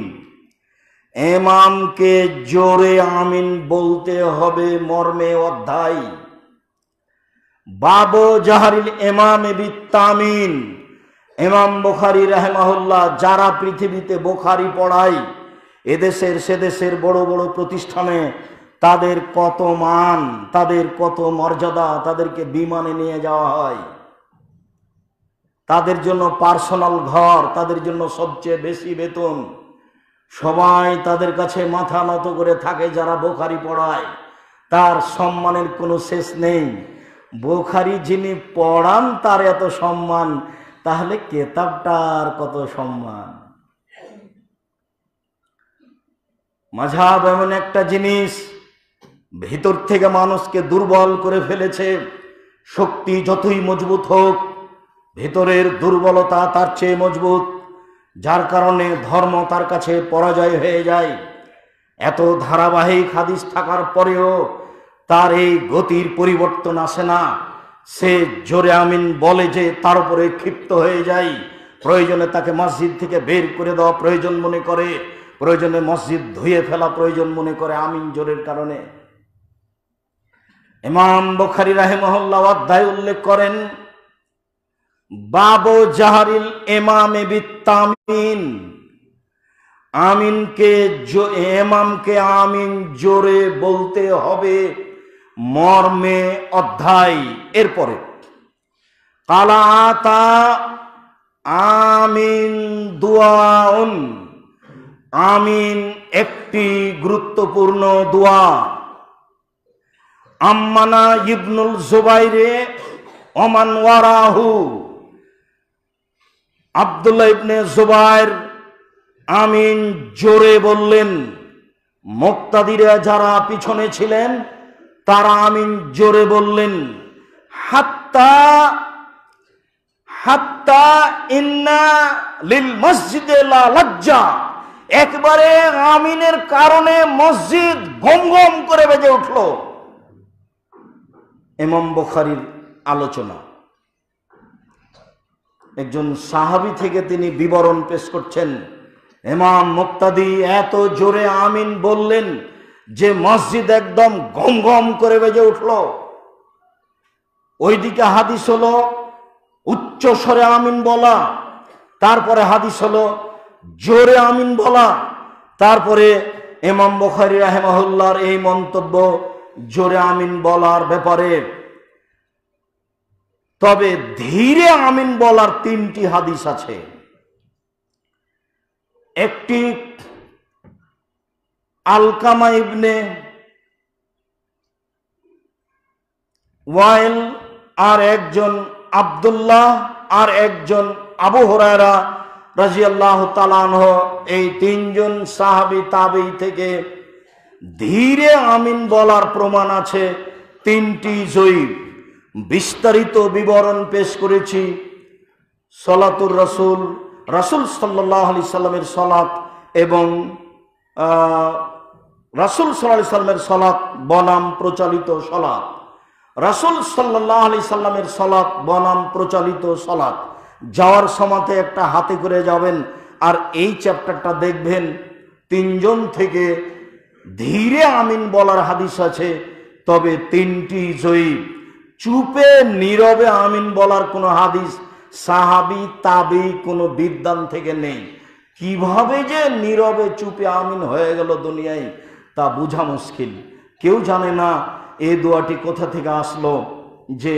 ইমামকে জোরে আমিন বলতে হবে মর্মে অধ্যায়। বাবু জাহরিল ইমামে বিত্তামিন, ইমাম বুখারী রাহিমাহুল্লাহ যারা পৃথিবীতে বুখারী পড়ায়, এদেশের সেদেশের বড় বড় প্রতিষ্ঠানে তাদের কত মান, তাদের কত মর্যাদা, তাদেরকে বিমানে নিয়ে যাওয়া হয়, তাদের জন্য পার্সোনাল ঘর, তাদের জন্য সবচেয়ে বেশি বেতন, সবাই তাদের কাছে মাথা নত করে থাকে যারা বুখারী পড়ায়, তার সম্মানের কোনো শেষ নেই। বুখারী যিনি পড়ান তার এত সম্মান, তাহলে কেতাবটার কত সম্মান। মাযহাব এমন একটা জিনিস ভিতর থেকে মানুষকে দুর্বল করে ফেলেছে। শক্তি যতই মজবুত হোক, ভেতরের দুর্বলতা তার চেয়ে মজবুত, যার কারণে ধর্ম তার কাছে পরাজয় হয়ে যায়। এত ধারাবাহিক হাদিস থাকার পরেও তার এই গতির পরিবর্তন আসে না। সে জোরে আমিন বলে যে তার উপরে ক্ষিপ্ত হয়ে যায়, প্রয়োজনে তাকে মসজিদ থেকে বের করে দেওয়া প্রয়োজন মনে করে, প্রয়োজনে মসজিদ ধুয়ে ফেলা প্রয়োজন মনে করে আমিন জোরের কারণে। ইমাম বুখারী রাহিমাহুল্লাহ অধ্যায় উল্লেখ করেন, বাবু জাহারিল ইমামে বিত্তামিন, আমিনকে ইমামকে আমিন জোরে বলতে হবে মর্মে অধ্যায়। এরপরে কালাতা আমিন দুআউন, আমিন একটি গুরুত্বপূর্ণ দোয়া। আম্মানা ইবনুল জুবাইরে ওমান ওয়ারাহু, আব্দুল্লাহ ইবনে জুবাইর আমিন জোরে বললেন, মুক্তাদিরা যারা পিছনে ছিলেন তারা আমিন জোরে বললেন। হাত্তা হাত্তা ইন্না লিল মসজিদে লা লজ্জা, একবারে আমিনের কারণে মসজিদ গম গম করে বেজে উঠল। ইমাম বুখারীর আলোচনা, একজন সাহাবী থেকে তিনি বিবরণ পেশ করছেন, ইমাম মুক্তাদি এত জোরে আমিন বললেন যে মসজিদ একদম গম গম করে বেজে উঠল। ওইদিকে হাদিস হলো উচ্চ স্বরে আমিন বলা, তারপরে হাদিস হলো জোরে আমিন বলা, তারপরে ইমাম বুখারী রাহিমাহুল্লাহর এই মন্তব্য জোরে আমিন বলার ব্যাপারে। তবে ধীরে আমিন বলার তিনটি হাদিস আছে। একটি আলকামা ইবনে ওয়াইল, আর একজন আব্দুল্লাহ, আর একজন আবু হুরায়রা রাদিয়াল্লাহু তাআলা আনহু, এই তিনজন সাহাবী তাবেঈ থেকে ধীরে আমিন বলার প্রমাণ আছে তিনটি জয়ীফ। বিস্তারিত বিবরণ পেশ করেছি। সলাতুর রাসূল, রাসূল সাল্লাল্লাহু আলাইহি সাল্লামের সালাত এবং রাসূল সাল্লাল্লাহু আলাইহি সাল্লামের সালাত বনাম প্রচলিত সালাত, রাসূল সাল্লাল্লাহু আলাইহি সাল্লামের সালাত বনাম প্রচলিত সালাত। যাওয়ার সময়তে একটা হাতে করে যাবেন, আর এই চ্যাপ্টারটা দেখবেন তিনজন থেকে ধীরে আমিন বলার হাদিস আছে, তবে তিনটি জয়ীফ। চুপে নীরবে আমিন বলার কোনো হাদিস সাহাবী তাবেঈ কোনো বিদ্বান থেকে নেই। কিভাবে যে নীরবে চুপে আমিন হয়ে গেল দুনিয়ায় তা বোঝা মুশকিল। কেউ জানে না এই দোয়াটি কোথা থেকে আসলো, যে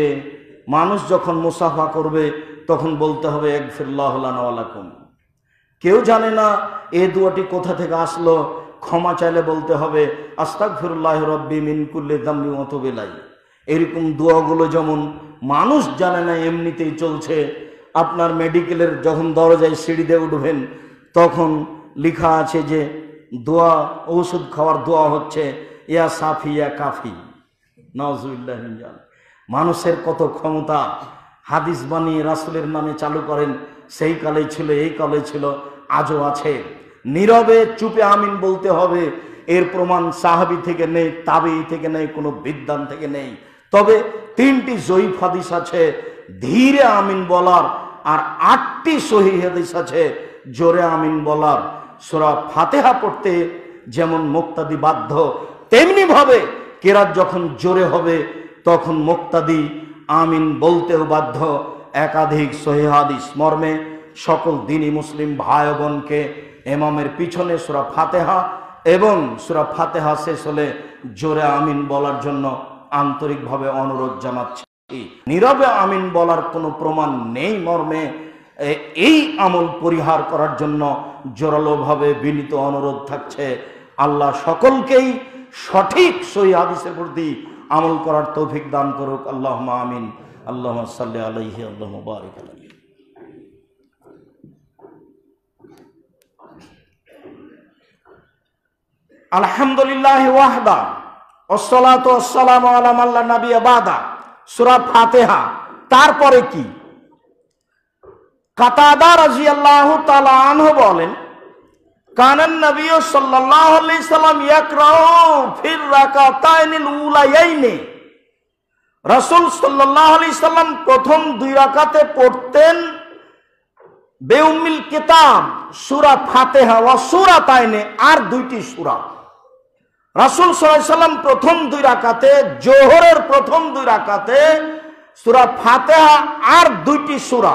মানুষ যখন মুসাফা করবে তখন বলতে হবে ইগফিরুল্লাহু লানা ওয়া লাকুম। কেউ জানে না এই দোয়াটি কোথা থেকে আসলো, ক্ষমা চাইলে বলতে হবে আস্তাগফিরুল্লাহ রাব্বি মিন কুল্লি যামবি ওয়া তুবু ইলাইহি। এরকম দোয়াগুলো যেমন মানুষ জানে না, এমনিতেই চলছে। আপনার মেডিকেলের যখন দরজায় সিঁড়ি দিয়ে উঠবেন তখন লেখা আছে যে দোয়া, ঔষধ খাওয়ার দোয়া হচ্ছে ইয়া সাফি ইয়া কাফি। নাউজুবিল্লাহ মিন যালিক। মানুষের কত ক্ষমতা, হাদিস বানিয়ে রাসূলের নামে চালু করেন। সেই কালে ছিল, এই কালে ছিল, আজও আছে। নীরবে চুপে আমিন বলতে হবে, এর প্রমাণ সাহাবী থেকে নেই, তাবেঈ থেকে নেই, কোনো বিদ্বান থেকে নেই। তবে তিনটি জয়ীফ হাদিস আছে ধীরে আমিন বলার, আর 8টি সহিহ হাদিস আছে জোরে আমিন বলার। সূরা ফাতিহা পড়তে যেমন মুক্তাদি বাধ্য, তেমনি ভাবে কেরাত যখন জোরে হবে তখন মুক্তাদি আমিন বলতেও বাধ্য। একাধিক সহিহ হাদিস মর্মে সকল দ্বীনি মুসলিম ভাই বোনকে ইমামের পিছনে সূরা ফাতিহা এবং সূরা ফাতিহা শেষ হলে জোরে আমিন বলার জন্য আন্তরিকভাবে অনুরোধ জানাচ্ছি। নীরবে আমিন বলার কোনো প্রমাণ নেই মর্মে এই আমল পরিহার করার জন্য জোরালোভাবে বিনীত অনুরোধ থাকছে। আল্লাহ সকলকেই সঠিক সহিহ হাদিসের প্রতি আমল করার তৌফিক দান করুক। আল্লাহুম্মা আমিন। আল্লাহুম্মা সাল্লি আলাইহি, আল্লাহুম্মা বারিক আলাইহি। আলহামদুলিল্লাহ ওয়াহদা ওয়াসসালাতু ওয়াসসালামু আলা মান লা নাবিয়্যা বাদা। সূরা ফাতিহা। তারপরে কি? কাতাদা রাদিয়াল্লাহু তাআলা আনহু বলেন, কানান নবী সাল্লাল্লাহু আলাইহি সাল্লাম ইয়াকরাউ ফির রাকাতাইনিল উলায়াইনি, রাসূল সাল্লাল্লাহু আলাইহি সাল্লাম প্রথম দুই রাকাতে পড়তেন বেউম্মিল কিতাব সূরা ফাতিহা ওয়া সূরাতাইনি, আর দুইটি সূরা। রাসূল সাল্লাল্লাহু আলাইহি সাল্লাম প্রথম দুই রাকাতে, জোহরের প্রথম দুই রাকাতে সূরা ফাতিহা আর দুইটি সূরা,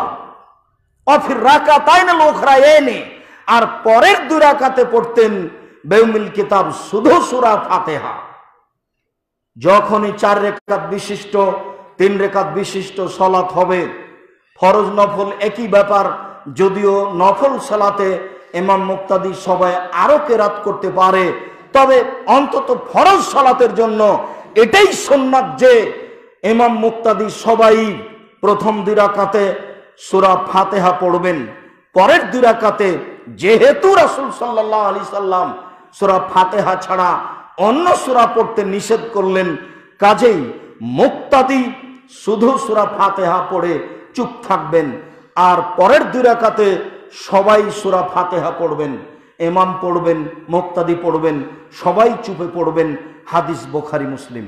ওয়া ফির রাকাতাইনিল উখরায়াইনি, আর পরের দুই রাকাতে পড়তেন বেউমিল কিতাব শুধু সূরা ফাতিহা। যখনই 4 রাকাত বিশিষ্ট 3 রাকাত বিশিষ্ট সালাত হবে, ফরজ নফল একই ব্যাপার, যদিও নফল সালাতে ইমাম মুক্তাদি সবাই আরো কেরাত করতে পারে, তবে অন্তত ফরজ সালাতের জন্য এটাই সুন্নাত যে ইমাম মুক্তাদি সবাই প্রথম দুই রাকাতে সূরা ফাতিহা পড়বেন, পরের দুই রাকাতে যেহেতু রাসূল সাল্লাল্লাহু আলাইহি সাল্লাম সূরা ফাতিহা ছাড়া অন্য সূরা পড়তে নিষেধ করলেন, কাজেই মুক্তাদি শুধু সূরা ফাতিহা পড়ে চুপ থাকবেন, আর পরের দুই রাকাতে সবাই সূরা ফাতিহা পড়বেন, ইমাম পড়বেন, মুক্তাদি পড়বেন, সবাই চুপে পড়বেন। হাদিস বুখারী মুসলিম।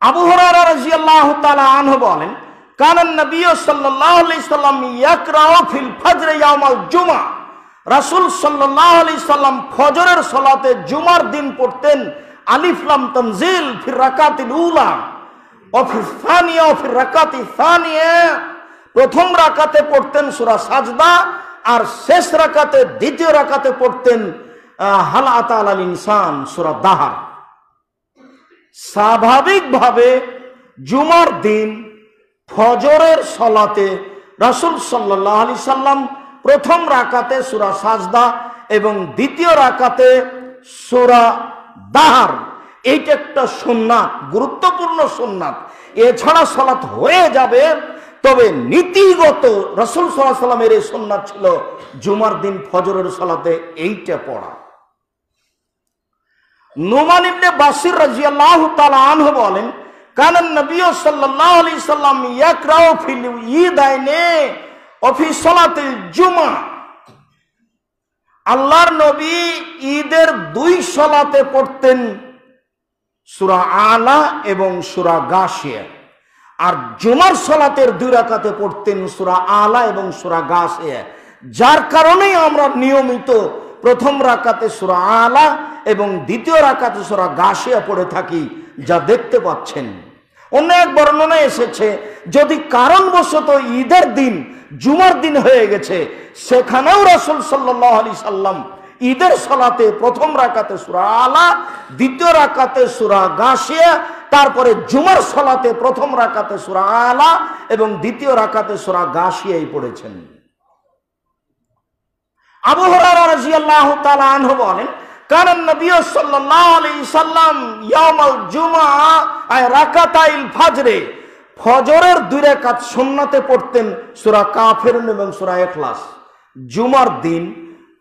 আবু হুরায়রা রাদিয়াল্লাহু তাআলা আনহু বলেন, কানান নবী সাল্লাল্লাহু আলাইহি সাল্লাম ইয়াকরাউ ফিল ফজর ইয়াউমাল জুমআ, রাসূল সাল্লাল্লাহু আলাইহি সাল্লাম ফজরের সালাতে জুমার দিন পড়তেন আলিফ লাম তানজিল ফির রাকাতিল উলা ওয়া ফিস সানিয়া ওয়া ফির রাকাতি সানিয়া, প্রথম রাকাতে পড়তেন সূরা সাজদা, আর শেষ রাকাতে দ্বিতীয় রাকাতে পড়তেন হাল আতা আলাল ইনসান সূরা দাহার। স্বাভাবিকভাবে জুমার দিন ফজরের সালাতে রাসূল সাল্লাল্লাহু আলাইহি সাল্লাম প্রথম রাকাতে সূরা সাজদা এবং দ্বিতীয় রাকাতে সূরা দাহার, এইটা একটা সুন্নাত, গুরুত্বপূর্ণ সুন্নাত। এছাড়া সালাত হয়ে যাবে, তবে নীতিগত রাসূল সাল্লাল্লাহু আলাইহি সাল্লামের এই সুন্নাত ছিল জুমার দিন ফজরের সালাতে এইটা পড়া। নুমান ইবনে বাশির রাদিয়াল্লাহু তাআলা আনহু বলেন, কানান নবী সাল্লাল্লাহু আলাইহি সাল্লাম ইয়াকরাউ ফিল ঈদাইনি ওয়া ফি সালাতিল জুমআ, আল্লাহর নবী ঈদের দুই সালাতে পড়তেন সূরা আলা এবং সূরা গাশিয়া, আর জুমার সালাতের দুই রাকাতে পড়তেন সূরা আলা এবং সূরা গাশিয়া, যার কারণে আমরা নিয়মিত প্রথম রাকাতে সূরা আলা এবং দ্বিতীয় রাকাতে সূরা গাশিয়া পড়ে থাকি, যা দেখতে পাচ্ছেন। অন্য এক বর্ণনায় এসেছে, যদি কারণবশত ঈদের দিন জুমার দিন হয়ে গেছে, সেখানেও রাসূল সাল্লাল্লাহু আলাইহি সাল্লাম ঈদের সালাতে প্রথম রাকাতে সূরা আলা, দ্বিতীয় রাকাতে সূরা গাশিয়া, তারপরে জুমার সালাতে প্রথম রাকাতে সূরা আলা এবং দ্বিতীয় রাকাতে সূরা গাশিয়াই পড়েছেন। আবু হুরায়রা রাদিয়াল্লাহু তাআলা আনহু বলেন, কানান নবী সাল্লাল্লাহু আলাইহি সাল্লাম ইয়াউমাল জুমআ আয় রাকাতাইল ফজরে, ফজরের দুই রাকাত সুন্নাতে পড়তেন সূরা কাফিরুন এবং সূরা ইখলাস। জুমার দিন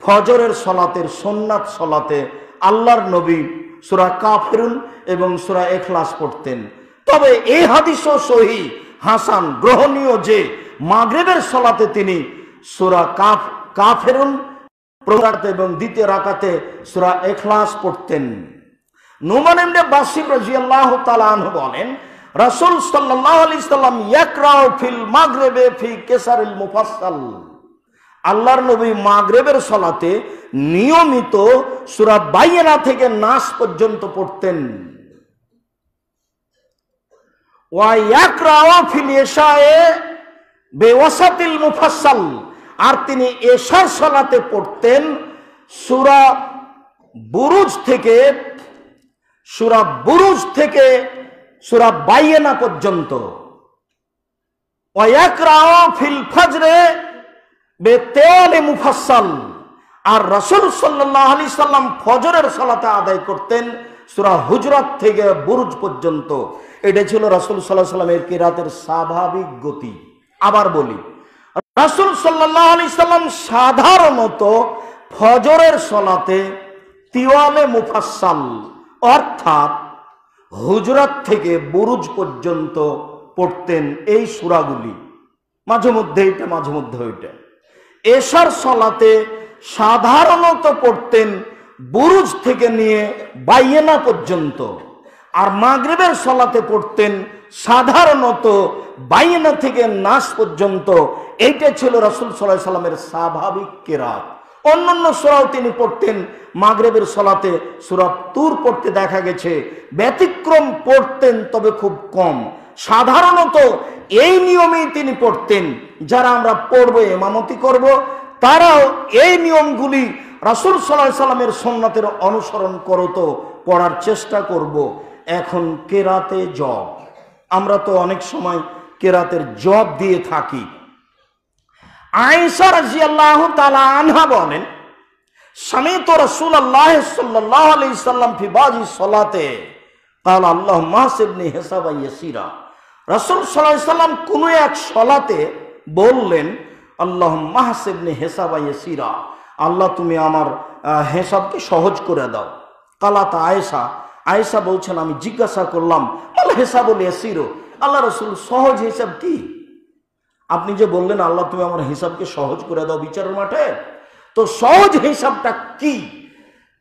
ফজরের সালাতের সুন্নাত সালাতে আল্লাহর নবী সূরা কাফিরুন এবং সূরা ইখলাস পড়তেন। তবে এই হাদিসও সহিহ হাসান, গ্রহণীয় যে মাগরিবের সালাতে তিনি সূরা কাফিরুন এবং দ্বিতীয় রাকাতে সূরা ইখলাস পড়তেন। নুমান ইবনে বাশির রাদিয়াল্লাহু তাআলা আনহু বলেন, রাসূল সাল্লাল্লাহু আলাইহি সাল্লাম ইয়াকরাউ ফিল মাগরিবে ফি কিসারিল মুফাসসাল, আল্লাহর নবী মাগরিবের সালাতে নিয়মিত সূরা বাইনা থেকে নাস পর্যন্ত পড়তেন। ওয়া ইয়াকরাউ ফিল ইশায়ে বিওয়াসাতিল মুফাসসাল, আর তিনি এশার সালাতে পড়তেন সূরা বুরুজ থেকে সূরা বাইনা পর্যন্ত। ওয়া ইয়াকরাউ ফিল ফজরে বিতাওয়ালি মুফাসসাল, আর রাসূল সাল্লাল্লাহু আলাইহি সাল্লাম ফজরের সালাতে আদায় করতেন সূরা হুজরাত থেকে বুরুজ পর্যন্ত। এটা ছিল রাসূল সাল্লাল্লাহু আলাইহি সাল্লামের কিরাতের স্বাভাবিক গতি। আবার বলি, রাসূল সাল্লাল্লাহু আলাইহি সাল্লাম সাধারণত ফজরের সালাতে তিওয়ালে মুফাসসাল অর্থাৎ হুজরাত থেকে বুরুজ পর্যন্ত পড়তেন এই সূরাগুলি, মাঝে মধ্যে এটা মাঝে মধ্যে ওইটা। এশার সলাতে সাধারণত পড়তেন বুরুজ থেকে নিয়ে বাইয়েনা পর্যন্ত, আর মাগরিবের সলাতে পড়তেন সাধারণত বাইয়েনা থেকে নাস পর্যন্ত। এইটা ছিল রাসূল সাল্লাল্লাহু আলাইহি সাল্লামের স্বাভাবিক কেরাত। অন্যান্য সূরাও তিনি পড়তেন। মাগরিবের সলাতে সূরা তুর পড়তে দেখা গেছে, ব্যতিক্রম পড়তেন তবে খুব কম। সাধারণত এই নিয়মেই তিনি পড়তেন। যারা আমরা পড়বো, ইমামতি করব, তারাও এই নিয়মগুলি রাসূল সাল্লাল্লাহু আলাইহি সাল্লামের সুন্নাতের অনুসরণ করতো, পড়ার চেষ্টা করব। এখন কেরাতে জব, আমরা তো অনেক সময় কেরাতের জব দিয়ে থাকি। আয়েশা রাদিয়াল্লাহু তাআলা আনহা বলেন, সামিতু রাসূলুল্লাহ সাল্লাল্লাহু আলাইহি সাল্লাম ফি বাজি সলাতে قال اللهم احسبني حسابا يسيرا। রাসূল সাল্লাল্লাহু আলাইহি সাল্লাম কোন এক সলাতে বললেন, আল্লাহুম্মা হাসিবনি হিসাবা ইয়াসিরা, আল্লাহ তুমি আমার হিসাবকে সহজ করে দাও। কালাত আয়েশা, আয়েশা বলছেন, আমি জিজ্ঞাসা করলাম, আল হিসাবুল ইয়াসির, আল্লাহ রাসূল সহজ হিসাব কি? আপনি যে বললেন আল্লাহ তুমি আমার হিসাবকে সহজ করে দাও বিচারের মাঠে, তো সহজ হিসাবটা কি?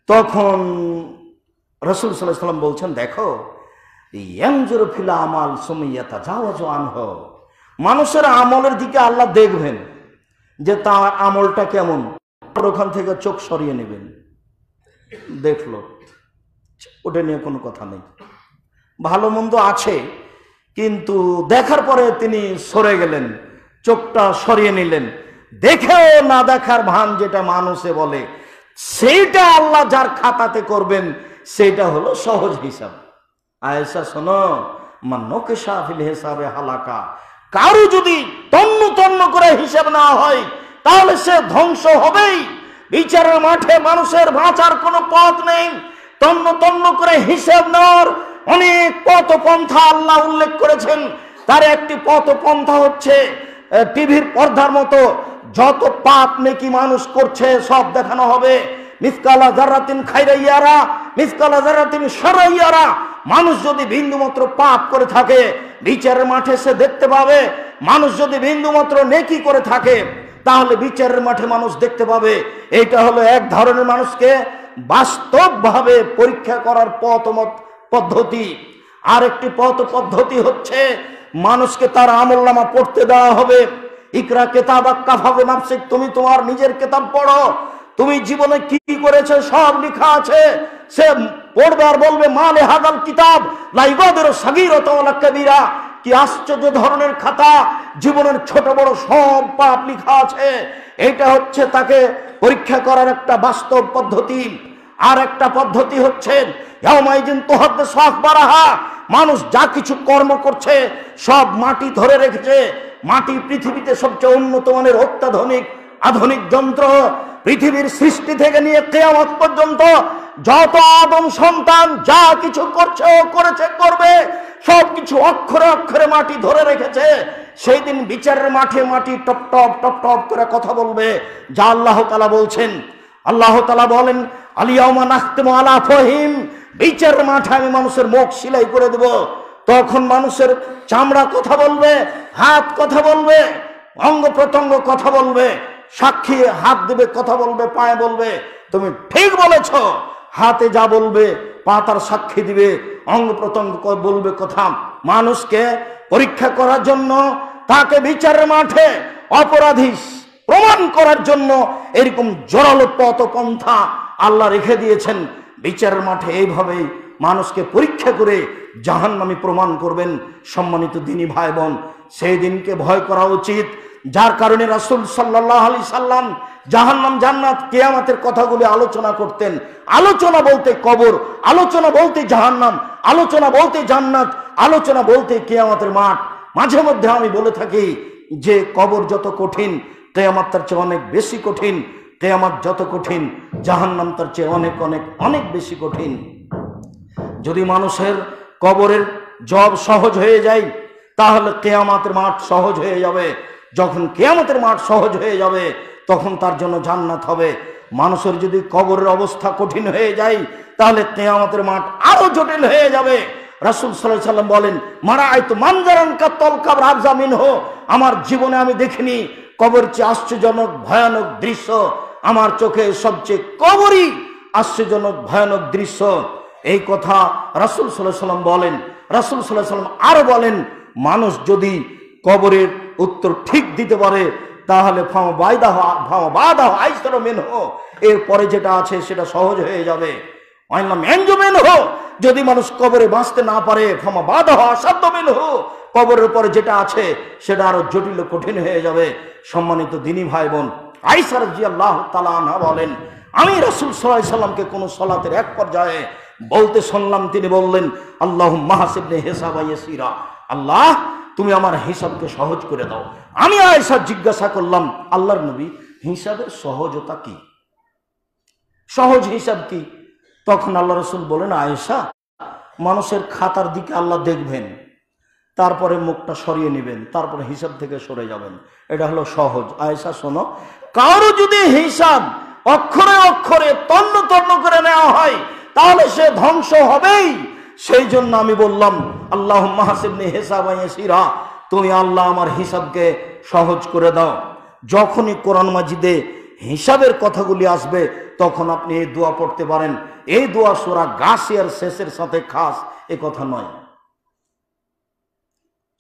তখন রাসূল সাল্লাল্লাহু আলাইহি সাল্লাম বলছেন, দেখো, ইয়ানজুরু ফিল আমাল সুম্মা ইয়াতাজাওয়াজু আনহু, মানুষের আমলের দিকে আল্লাহ দেখবেন যে তার আমলটা কেমন, ওখান থেকে চোখ সরিয়ে নেবেন। দেখলো, ওটা নিয়ে কোনো কথা নেই, ভালো মন্দ আছে, কিন্তু দেখার পরে তিনি সরে গেলেন, চোখটা সরিয়ে নিলেন। দেখেও না দেখার ভান যেটা মানুষে বলে, সেইটা আল্লাহ যার খাতাতে করবেন, সেটা হলো সহজ হিসাব। আয়েশা শোনো, মান্নকেশা ফিল হিসাবে হালাকা, কারো যদি তন্ন তন্ন করে হিসাব না হয় তাহলে সে ধ্বংস হবেই। বিচারের মাঠে মানুষের বাঁচার কোনো পথ নেই। তন্ন তন্ন করে হিসাব নেওয়ার অনেক পথ পন্থা আল্লাহ উল্লেখ করেছেন। তার একটি পথ পন্থা হচ্ছে টিভির পর্দার মতো যত পাপ নেকি মানুষ করছে সব দেখানো হবে। মিসকালা যারাতিন খাইরাইয়ারা, মিসকালা যারাতিন শারাইয়ারা। মানুষ যদি বিন্দুমাত্র পাপ করে থাকে বিচারের মাঠে সে দেখতে পাবে, মানুষ যদি বিন্দুমাত্র নেকি করে থাকে তাহলে বিচারের মাঠে মানুষ দেখতে পাবে। এইটা হলো এক ধরনের মানুষকে বাস্তবভাবে পরীক্ষা করার পদ্ধতি। আর একটি পদ্ধতি হচ্ছে মানুষকে তার আমলনামা পড়তে দেওয়া হবে। ইকরা কিতাবাক কাফা বিনাফসিক, তুমি তোমার নিজের কিতাব পড়ো, তুমি জীবনে কি করেছে সব লেখা আছে। সে পড়বে আর বলবে, মালে হাদাল কিতাব লা ইগাদিরু সাগীরাতা ওয়ালা কাবীরা, কি আশ্চর্য ধরনের খাতা, জীবনের ছোট বড় সব পাপ লেখা আছে। এটা হচ্ছে তাকে পরীক্ষা করার একটা বাস্তব পদ্ধতি। আর একটা পদ্ধতি হচ্ছে ইয়াউমাইদিন তুহাদ্দিসু আখবারাহা, মানুষ যা কিছু কর্ম করছে সব মাটি ধরে রেখেছে। মাটি পৃথিবীতে সবচেয়ে উন্নত মানের অত্যাধুনিক আধুনিক যন্ত্র। পৃথিবীর সৃষ্টি থেকে নিয়ে কিয়ামত পর্যন্ত যত আদম সন্তান যা কিছু করছে ও করেছে করবে, সবকিছু অক্ষরে অক্ষরে মাটি ধরে রেখেছে। সেই দিন বিচারের মাঠে মাটি টপ টপ টপ টপ করে কথা বলবে, যা আল্লাহ তাআলা বলছেন। আল্লাহ তাআলা বলেন, আলিয়াউমা নাখতিমু আলা আফওয়াহিম, বিচারের মাঠে আমি মানুষের মুখ সেলাই করে দেব। তখন মানুষের চামড়া কথা বলবে, হাত কথা বলবে, অঙ্গ প্রত্যঙ্গ কথা বলবে, সাক্ষী হাত দেবে কথা বলবে, পায়ে বলবে তুমি ঠিক বলেছ। হাতে যা বলবে পা তার সাক্ষী দিবে, অঙ্গ প্রত্যঙ্গ বলবে কথা। মানুষকে পরীক্ষা করার জন্য, তাকে বিচারের মাঠে অপরাধী প্রমাণ করার জন্য এরকম জোরালো পন্থা আল্লাহ রেখে দিয়েছেন। বিচারের মাঠে এইভাবেই মানুষকে পরীক্ষা করে জাহান্নামী প্রমাণ করবেন। সম্মানিত দিনী ভাই বোন, সেই দিনকে ভয় করা উচিত। যার কারণে রাসূল সাল্লাল্লাহু আলাইহি সাল্লাম জাহান্নাম জান্নাত কিয়ামতের কথাগুলি আলোচনা করতেন। আলোচনা বলতে কবর, আলোচনা বলতে জাহান্নাম, আলোচনা বলতে জান্নাত, আলোচনা বলতে কিয়ামতের মাঠ। মাঝে মধ্যে আমি বলে থাকি যে কবর যত কঠিন, কিয়ামত তার চেয়ে অনেক বেশি কঠিন। কিয়ামত যত কঠিন, জাহান্নাম তার চেয়ে অনেক অনেক অনেক বেশি কঠিন। যদি মানুষের কবরের জব সহজ হয়ে যায় তাহলে কিয়ামতের মাঠ সহজ হয়ে যাবে। যখন কিয়ামতের মাঠ সহজ হয়ে যাবে তখন তার জন্য জান্নাত হবে। মানুষের যদি কবরের অবস্থা কঠিন হয়ে যায় তাহলে কিয়ামতের মাঠ আরো জটিল হয়ে যাবে। রাসূল সাল্লাল্লাহু আলাইহি সাল্লাম বলেন, মারাআইতু মানজারান কাতাল কাবর আফজা মিনহু, আমার জীবনে আমি দেখিনি কবর চেয়ে আশ্চর্যজনক ভয়ানক দৃশ্য আমার চোখে সবচেয়ে কবরই আশ্চর্যজনক ভয়ানক দৃশ্য। এই কথা রাসূল সাল্লাল্লাহু আলাইহি ওয়াসাল্লাম বলেন। রাসূল সাল্লাল্লাহু আলাইহি ওয়াসাল্লাম আরো বলেন, মানুষ যদি কবরের উত্তর ঠিক দিতে পারে তাহলে এরপরে যেটা আছে সেটা সহজ হয়ে যাবে। যদি মানুষ কবরে বাঁচতে না পারে কবরের পরে যেটা আছে সেটা আরো জটিল কঠিন হয়ে যাবে। সম্মানিত দ্বীনী ভাই বোন, আয়েশা রাদিয়াল্লাহু তাআলা আনহা বলেন, আমি রাসূল সাল্লাল্লাহু আলাইহি সাল্লামকে কোন সালাতের এক পর্যায়ে বলতে শুনলাম, তিনি বললেন, আল্লাহুম্মা হাসিবনি হিসাবা ইয়াসিরা, আল্লাহ তুমি আমার হিসাবকে সহজ করে দাও। আমি আয়েশা জিজ্ঞাসা করলাম, আল্লাহর নবী, হিসাবের সহজতা কি? সহজ হিসাব কি? তখন আল্লাহ রাসূল বলেন, আয়েশা, মানুষের খাতার দিকে আল্লাহ দেখবেন, তারপরে মুখটা সরিয়ে নেবেন, তারপরে হিসাব থেকে সরে যাবেন, এটা হলো সহজ। আয়েশা শোনো, কারো যদি হিসাব অক্ষরে অক্ষরে তন্ন তন্ন করে নেওয়া হয় তাহলে সে ধ্বংস হবেই। সেই জন্য আমি বললাম, আল্লাহুম্মা হাসিবনি হিসাবান ইয়াসিরা, তুমি আল্লাহ আমার হিসাবকে সহজ করে দাও। যখনই কোরআন মাজিদে হিসাবের কথাগুলি আসবে তখন আপনি এই দোয়া পড়তে পারেন। এই দোয়া সূরা গাসিয়ার শেষের সাথে খাস এ কথা নয়।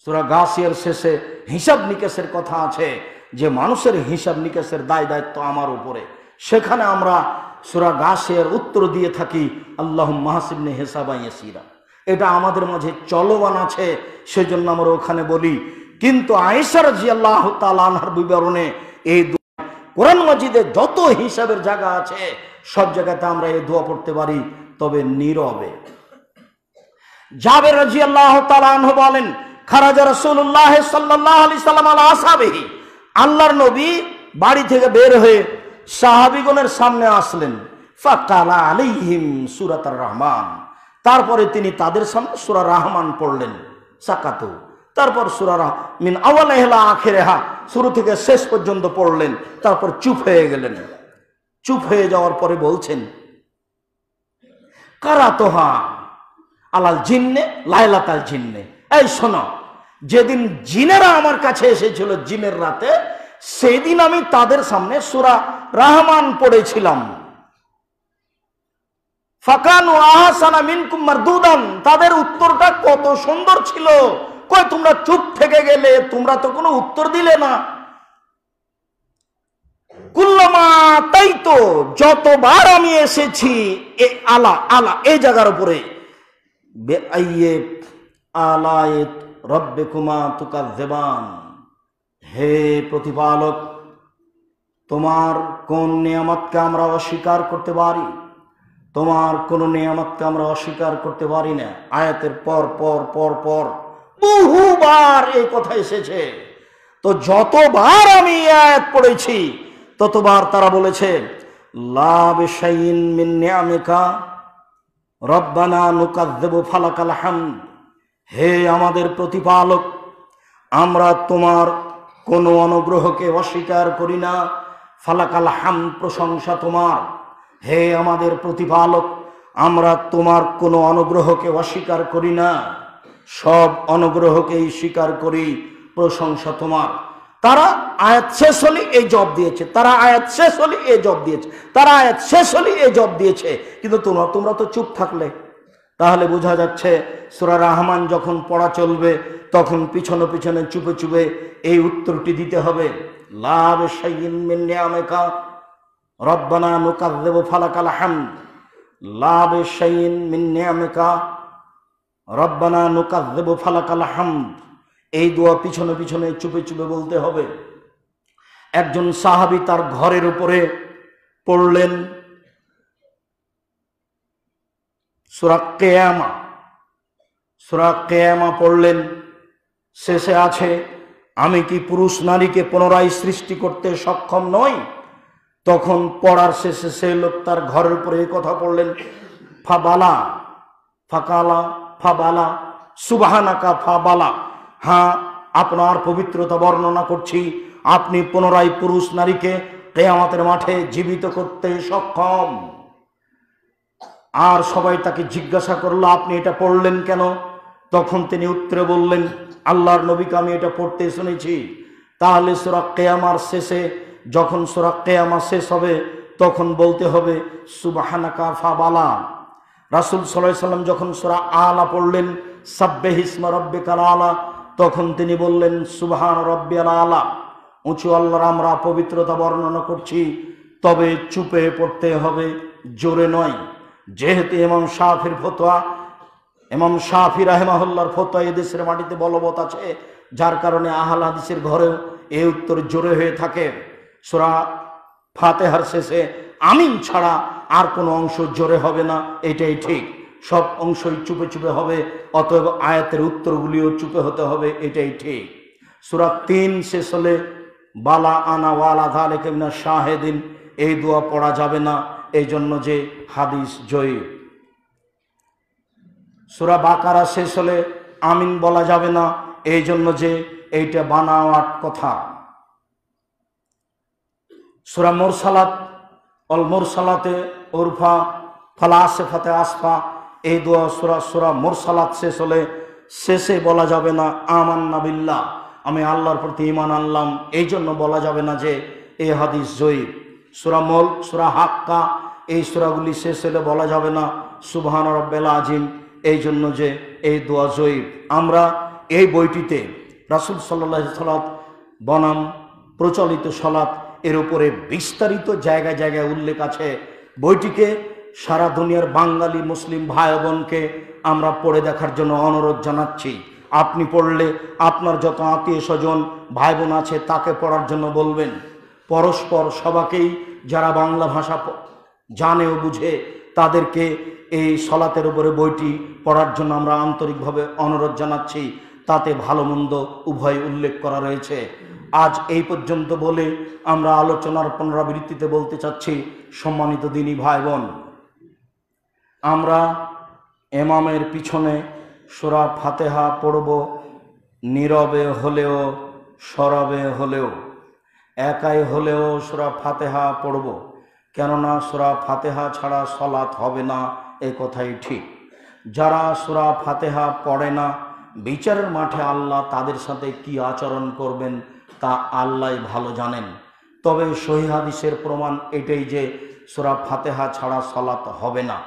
সূরা গাসিয়ার শেষে হিসাব নিকেশের কথা আছে, যে মানুষের হিসাব নিকেশের দায় দায়িত্ব আমার উপরে। সেখানে আমরা সূরা গাসিয়ার উত্তর দিয়ে থাকি, আল্লাহুম্মা হাসিবনি হিসাবান ইয়াসিরা। এটা আমাদের মাঝে চলমান আছে, সেজন্য আমরা ওখানে বলি। কিন্তু আয়েশা রাদিয়াল্লাহু তাআলা আনহার বিবরণে এই কোরআন মাজিদে যত হিসাবের জায়গা আছে সব জায়গাতে আমরা এই দোয়া পড়তে পারি, তবে নীরবে। জাবের রাদিয়াল্লাহু তাআলা আনহু বলেন, খারাজা রাসূলুল্লাহ সাল্লাল্লাহু আলাইহি সাল্লাম আলা আসহাবিহি, আল্লাহর নবী বাড়ি থেকে বের হয়ে সাহাবীগণের সামনে আসলেন। ফাকালা আলাইহিম সূরাতুর রহমান, তারপরে তিনি তাদের সামনে সূরা রহমান পড়লেন। সাকাতু, তারপর সূরা মিন আওয়ালিহা আখিরিহা, শুরু থেকে শেষ পর্যন্ত পড়লেন। তারপর চুপ হয়ে গেলেন। চুপ হয়ে যাওয়ার পরে বলছেন, কারাতোহা আলাল জিন্নে লাইলাতাল জিন্নে, এই শোনো, যেদিন জিনেরা আমার কাছে এসেছিল জিনের রাতে, সেদিন আমি তাদের সামনে সূরা রহমান পড়েছিলাম। ফাকানু আহসানা মিনকুম মারদুদান, তাদের উত্তরটা কত সুন্দর ছিল। কই তোমরা চুপ থেকে গেলে, তোমরা তো কোনো উত্তর দিলে না। কুল্লামা, তাই তো যতবার আমি এসেছি এ আলা আলা এই জায়গার উপরে, বেআইয়ে আলায়েত রব্বিকুমা তুকাজ্জিবান, হে প্রতিপালক, তোমার কোন নিয়ামতকে আমরা অস্বীকার করতে পারি? তোমার কোন নিয়ামতকে আমরা অস্বীকার করতে পারি না। আয়াতের পর পর পর পর বহুবার এই কথা এসেছে। তো যতবার আমি এই আয়াত পড়েছি ততবার তারা বলেছে, লা বিশাইইন মিন নিআমিকা রব্বানা নুকাজ্জিবু ফালাকাল হামদ, হে আমাদের প্রতিপালক, আমরা তোমার কোনো অনুগ্রহকে অস্বীকার করি না। ফালাকাল হামদ, প্রশংসা তোমার। হে আমাদের প্রতিপালক, আমরা তোমার কোনো অনুগ্রহকে অস্বীকার করি না, সব অনুগ্রহকেই স্বীকার করি, প্রশংসা তোমার। তারা আয়াত শেষ হলে এই জবাব দিয়েছে, তারা আয়াত শেষ হলে এই জবাব দিয়েছে, তারা আয়াত শেষ হলে এই জবাব দিয়েছে। কিন্তু তোমরা তো চুপ থাকলে। তাহলে বোঝা যাচ্ছে সূরা রহমান যখন পড়া চলবে তখন পিছনে পিছনে চুপে চুপে এই উত্তরটি দিতে হবে, লা বিশাইইন মিন নিআমিকা রব্বানা নুকাজ্জিবু ফালাকাল হামদ, লা বিশাইইন মিন নিআমিকা রব্বানা নুকাজ্জিবু ফালাকাল হামদ। এই দোয়া পিছনে পিছনে চুপে চুপে বলতে হবে। একজন সাহাবী তার ঘরের উপরে পড়লেন সূরা কিয়ামা, সূরা কিয়ামা পড়লেন। শেষে আছে, আমি কি পুরুষ নারীকে পুনরায় সৃষ্টি করতে সক্ষম নই? তখন পড়ার শেষে সে লোক তার ঘরের উপরে এই কথা পড়লেন, ফাবালা ফাকালা ফাবালা সুবহানাকা ফাবালা, হ্যাঁ আপনার পবিত্রতা বর্ণনা করছি, আপনি পুনরায় পুরুষ নারীকে কিয়ামতের মাঠে জীবিত করতে সক্ষম। আর সবাই তাকে জিজ্ঞাসা করলো, আপনি এটা পড়লেন কেন? তখন তিনি উত্তরে বললেন, আল্লাহর নবীকে আমি এটা পড়তে শুনেছি, তাহলে সূরা কিয়ামার শেষে যখন সূরা কিয়ামা শেষ হবে তখন বলতে হবে সুবহানাকা ফাবালা। রাসূল সাল্লাল্লাহু আলাইহি সাল্লাম যখন সূরা আলা পড়লেন সাব্বিহিসমা রাব্বিকাল আলা, তখন তিনি বললেন সুবহান রাব্বিয়াল আলা। উঁচু আল্লাহর আমরা পবিত্রতা বর্ণনা করছি, তবে চুপে পড়তে হবে, জোরে নয়। যেহেতু ইমাম শাফির ফতোয়া, ইমাম শাফি রাহিমাহুল্লাহর ফতোয়া এদেশের মাটিতে বলবৎ আছে, যার কারণে আহলে হাদিসের ঘরেও এই উত্তর জোরে হয়ে থাকে। সূরা ফাতিহার শেষে আমিন ছাড়া আর কোনো অংশ জোরে হবে না, এটাই ঠিক। সব অংশই চুপে চুপে হবে, অতএব আয়াতের উত্তরগুলিও চুপে হতে হবে, এটাই ঠিক। সূরা ৩ শেষ হলে বালা আনা ওয়ালা যালিকা মিনাশ শাহিদিন এই দোয়া পড়া যাবে না, এই জন্য যে হাদিস জয়ী। সূরা বাকারা শেষ হলে আমিন বলা যাবে না, এই জন্য যে এইটা বানাওয়াট কথা। সূরা মুরসালাত অল মুরসালাতে উরফা ফালাসিফাতে আসফা এই দোয়া সূরা মুরসালাত শেষ হলে শেষে বলা যাবে না আমান্না বিল্লাহ, আমি আল্লাহর প্রতি ঈমান আনলাম, এই জন্য বলা যাবে না যে এই হাদিস জয়ীফ। সূরা মুলক, সূরা হাক্কা এই সূরাগুলি শেষ হলে বলা যাবে না সুবহান রাব্বিল আযীম, এই জন্য যে এই দোয়া জয়ীফ। আমরা এই বইটিতে রাসূল সাল্লাল্লাহু আলাইহি সাল্লাম বনাম প্রচলিত সালাত এর উপরে বিস্তারিত জায়গায় জায়গায় উল্লেখ আছে। বইটিকে সারা দুনিয়ার বাঙালি মুসলিম ভাই বোনকে আমরা পড়ে দেখার জন্য অনুরোধ জানাচ্ছি। আপনি পড়লে আপনার যত আত্মীয় স্বজন ভাই বোন আছে তাকে পড়ার জন্য বলবেন। পরস্পর সবাকেই যারা বাংলা ভাষা জানে ও বুঝে তাদেরকে এই সলাতের উপরে বইটি পড়ার জন্য আমরা আন্তরিকভাবে অনুরোধ জানাচ্ছি। তাতে ভালো মন্দ উভয় উল্লেখ করা রয়েছে। আজ এই পর্যন্ত বলে আমরা আলোচনার পুনরাবৃত্তিতে বলতে চাচ্ছি, সম্মানিত দিনী ভাই বোন, আমরা ইমামের পিছনে সূরা ফাতিহা পড়ব, নীরবে হলেও সরবে হলেও, একাই হলেও সূরা ফাতিহা পড়ব। কেননা সূরা ফাতিহা ছাড়া সালাত হবে না, এই কথাই ঠিক। যারা সূরা ফাতিহা পড়ে না, বিচারের মাঠে আল্লাহ তাদের সাথে কি আচরণ করবেন তা আল্লাহই ভালো জানেন। তবে সহিহ হাদিসের প্রমাণ এটাই যে সূরা ফাতিহা ছাড়া সালাত হবে না।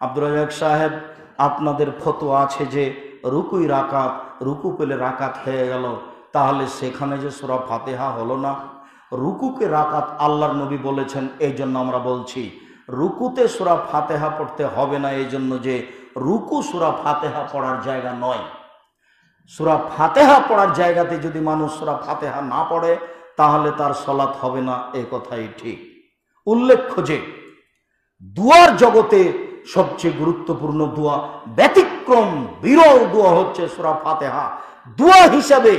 আব্দুর রাজ্জাক সাহেব, আপনাদের ফতোয়া আছে যে রুকুই রাকাত, রুকু পেলে রাকাত হয়ে গেল, তাহলে সেখানে যে সূরা ফাতিহা হলো না। রুকুকে রাকাত আল্লাহর নবী বলেছেন, এই জন্য আমরা বলছি রুকুতে সূরা ফাতিহা পড়তে হবে না, এই জন্য যে রুকু সূরা ফাতিহা পড়ার জায়গা নয়। সূরা ফাতিহা পড়ার জায়গাতে যদি মানুষ সূরা ফাতিহা না পড়ে তাহলে তার সালাত হবে না, এই কথাই ঠিক। উল্লেখ্য যে দুয়ার জগতে সবচেয়ে গুরুত্বপূর্ণ দোয়া, ব্যতিক্রম বিরল দোয়া হচ্ছে সূরা ফাতিহা। দোয়া হিসাবে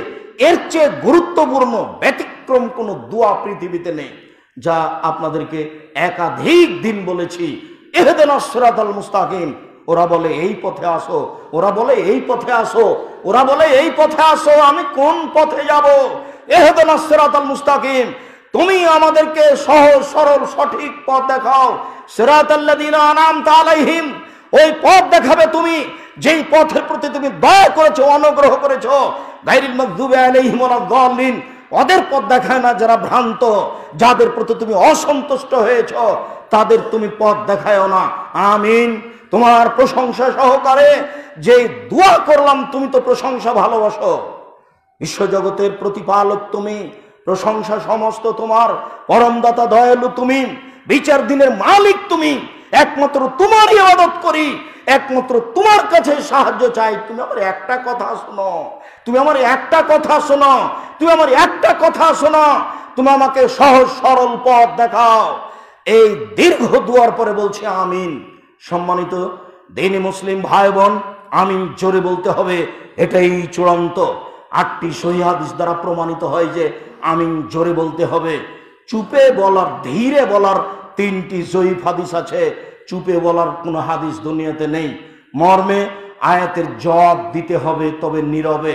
এর চেয়ে গুরুত্বপূর্ণ ব্যতিক্রম কোনো দোয়া পৃথিবীতে নেই। যা আপনাদেরকে একাধিক দিন বলেছি। ইহদিনাস সিরাতাল মুস্তাকিম, ওরা বলে এই পথে আসো, ওরা বলে এই পথে আসো, ওরা বলে এই পথে আসো, আমি কোন পথে যাব? ইহদিনাস সিরাতাল মুস্তাকিম, তুমি আমাদেরকে সহজ সরল সঠিক পথ দেখাও। সিরাতাল্লাযীনা আনআমতা আলাইহিম, ওই পথ দেখাবে তুমি যেই পথের প্রতি তুমি দয়া করেছো, অনুগ্রহ করেছো। গায়রিল মাগদুবি আলাইহিম ওয়ালাদ দাল্লিন, ওদের পথ দেখায় না যারা ভ্রান্ত, যাদের প্রতি তুমি অসন্তুষ্ট হয়েছো তাদের তুমি পথ দেখায়ও না। আমিন। তোমার প্রশংসা সহকারে যে দোয়া করলাম, তুমি তো প্রশংসা ভালোবাসো। বিশ্বজগতের প্রতিপালক তুমি, প্রশংসা সমস্ত তোমার, পরমদাতা দয়ালু তুমি, বিচার দিনের মালিক তুমি। একমাত্র তোমারই ইবাদত করি, একমাত্র তোমার কাছে সাহায্য চাই। তুমি আমার একটা কথা শোনো, তুমি আমার একটা কথা শোনো, তুমি আমার একটা কথা শোনো, তুমি আমাকে সহজ সরল পথ দেখাও। এই দীর্ঘ দুয়ার পরে বলছে আমিন। সম্মানিত দ্বীনি মুসলিম ভাই বোন, আমিন জোরে বলতে হবে, এটাই চূড়ান্ত। 8টি সহিহ হাদিস দ্বারা প্রমাণিত হয় যে আমিন জোরে বলতে হবে। চুপে বলার, ধীরে বলার 3টি জয়ীফ হাদিস আছে। চুপে বলার কোনো হাদিস দুনিয়াতে নেই। মর্মে আয়াতের জবাব দিতে হবে, তবে নীরবে।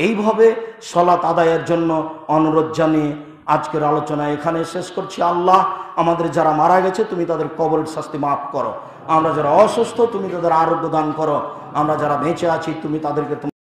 এইভাবে সালাত আদায়ের জন্য অনুরোধ জানিয়ে আজকের আলোচনা এখানে শেষ করছি। আল্লাহ আমাদের যারা মারা গেছে তুমি তাদের কবরের শাস্তি মাফ করো। আমরা যারা অসুস্থ তুমি তাদের আরোগ্য দান করো। আমরা যারা বেঁচে আছি তুমি তাদেরকে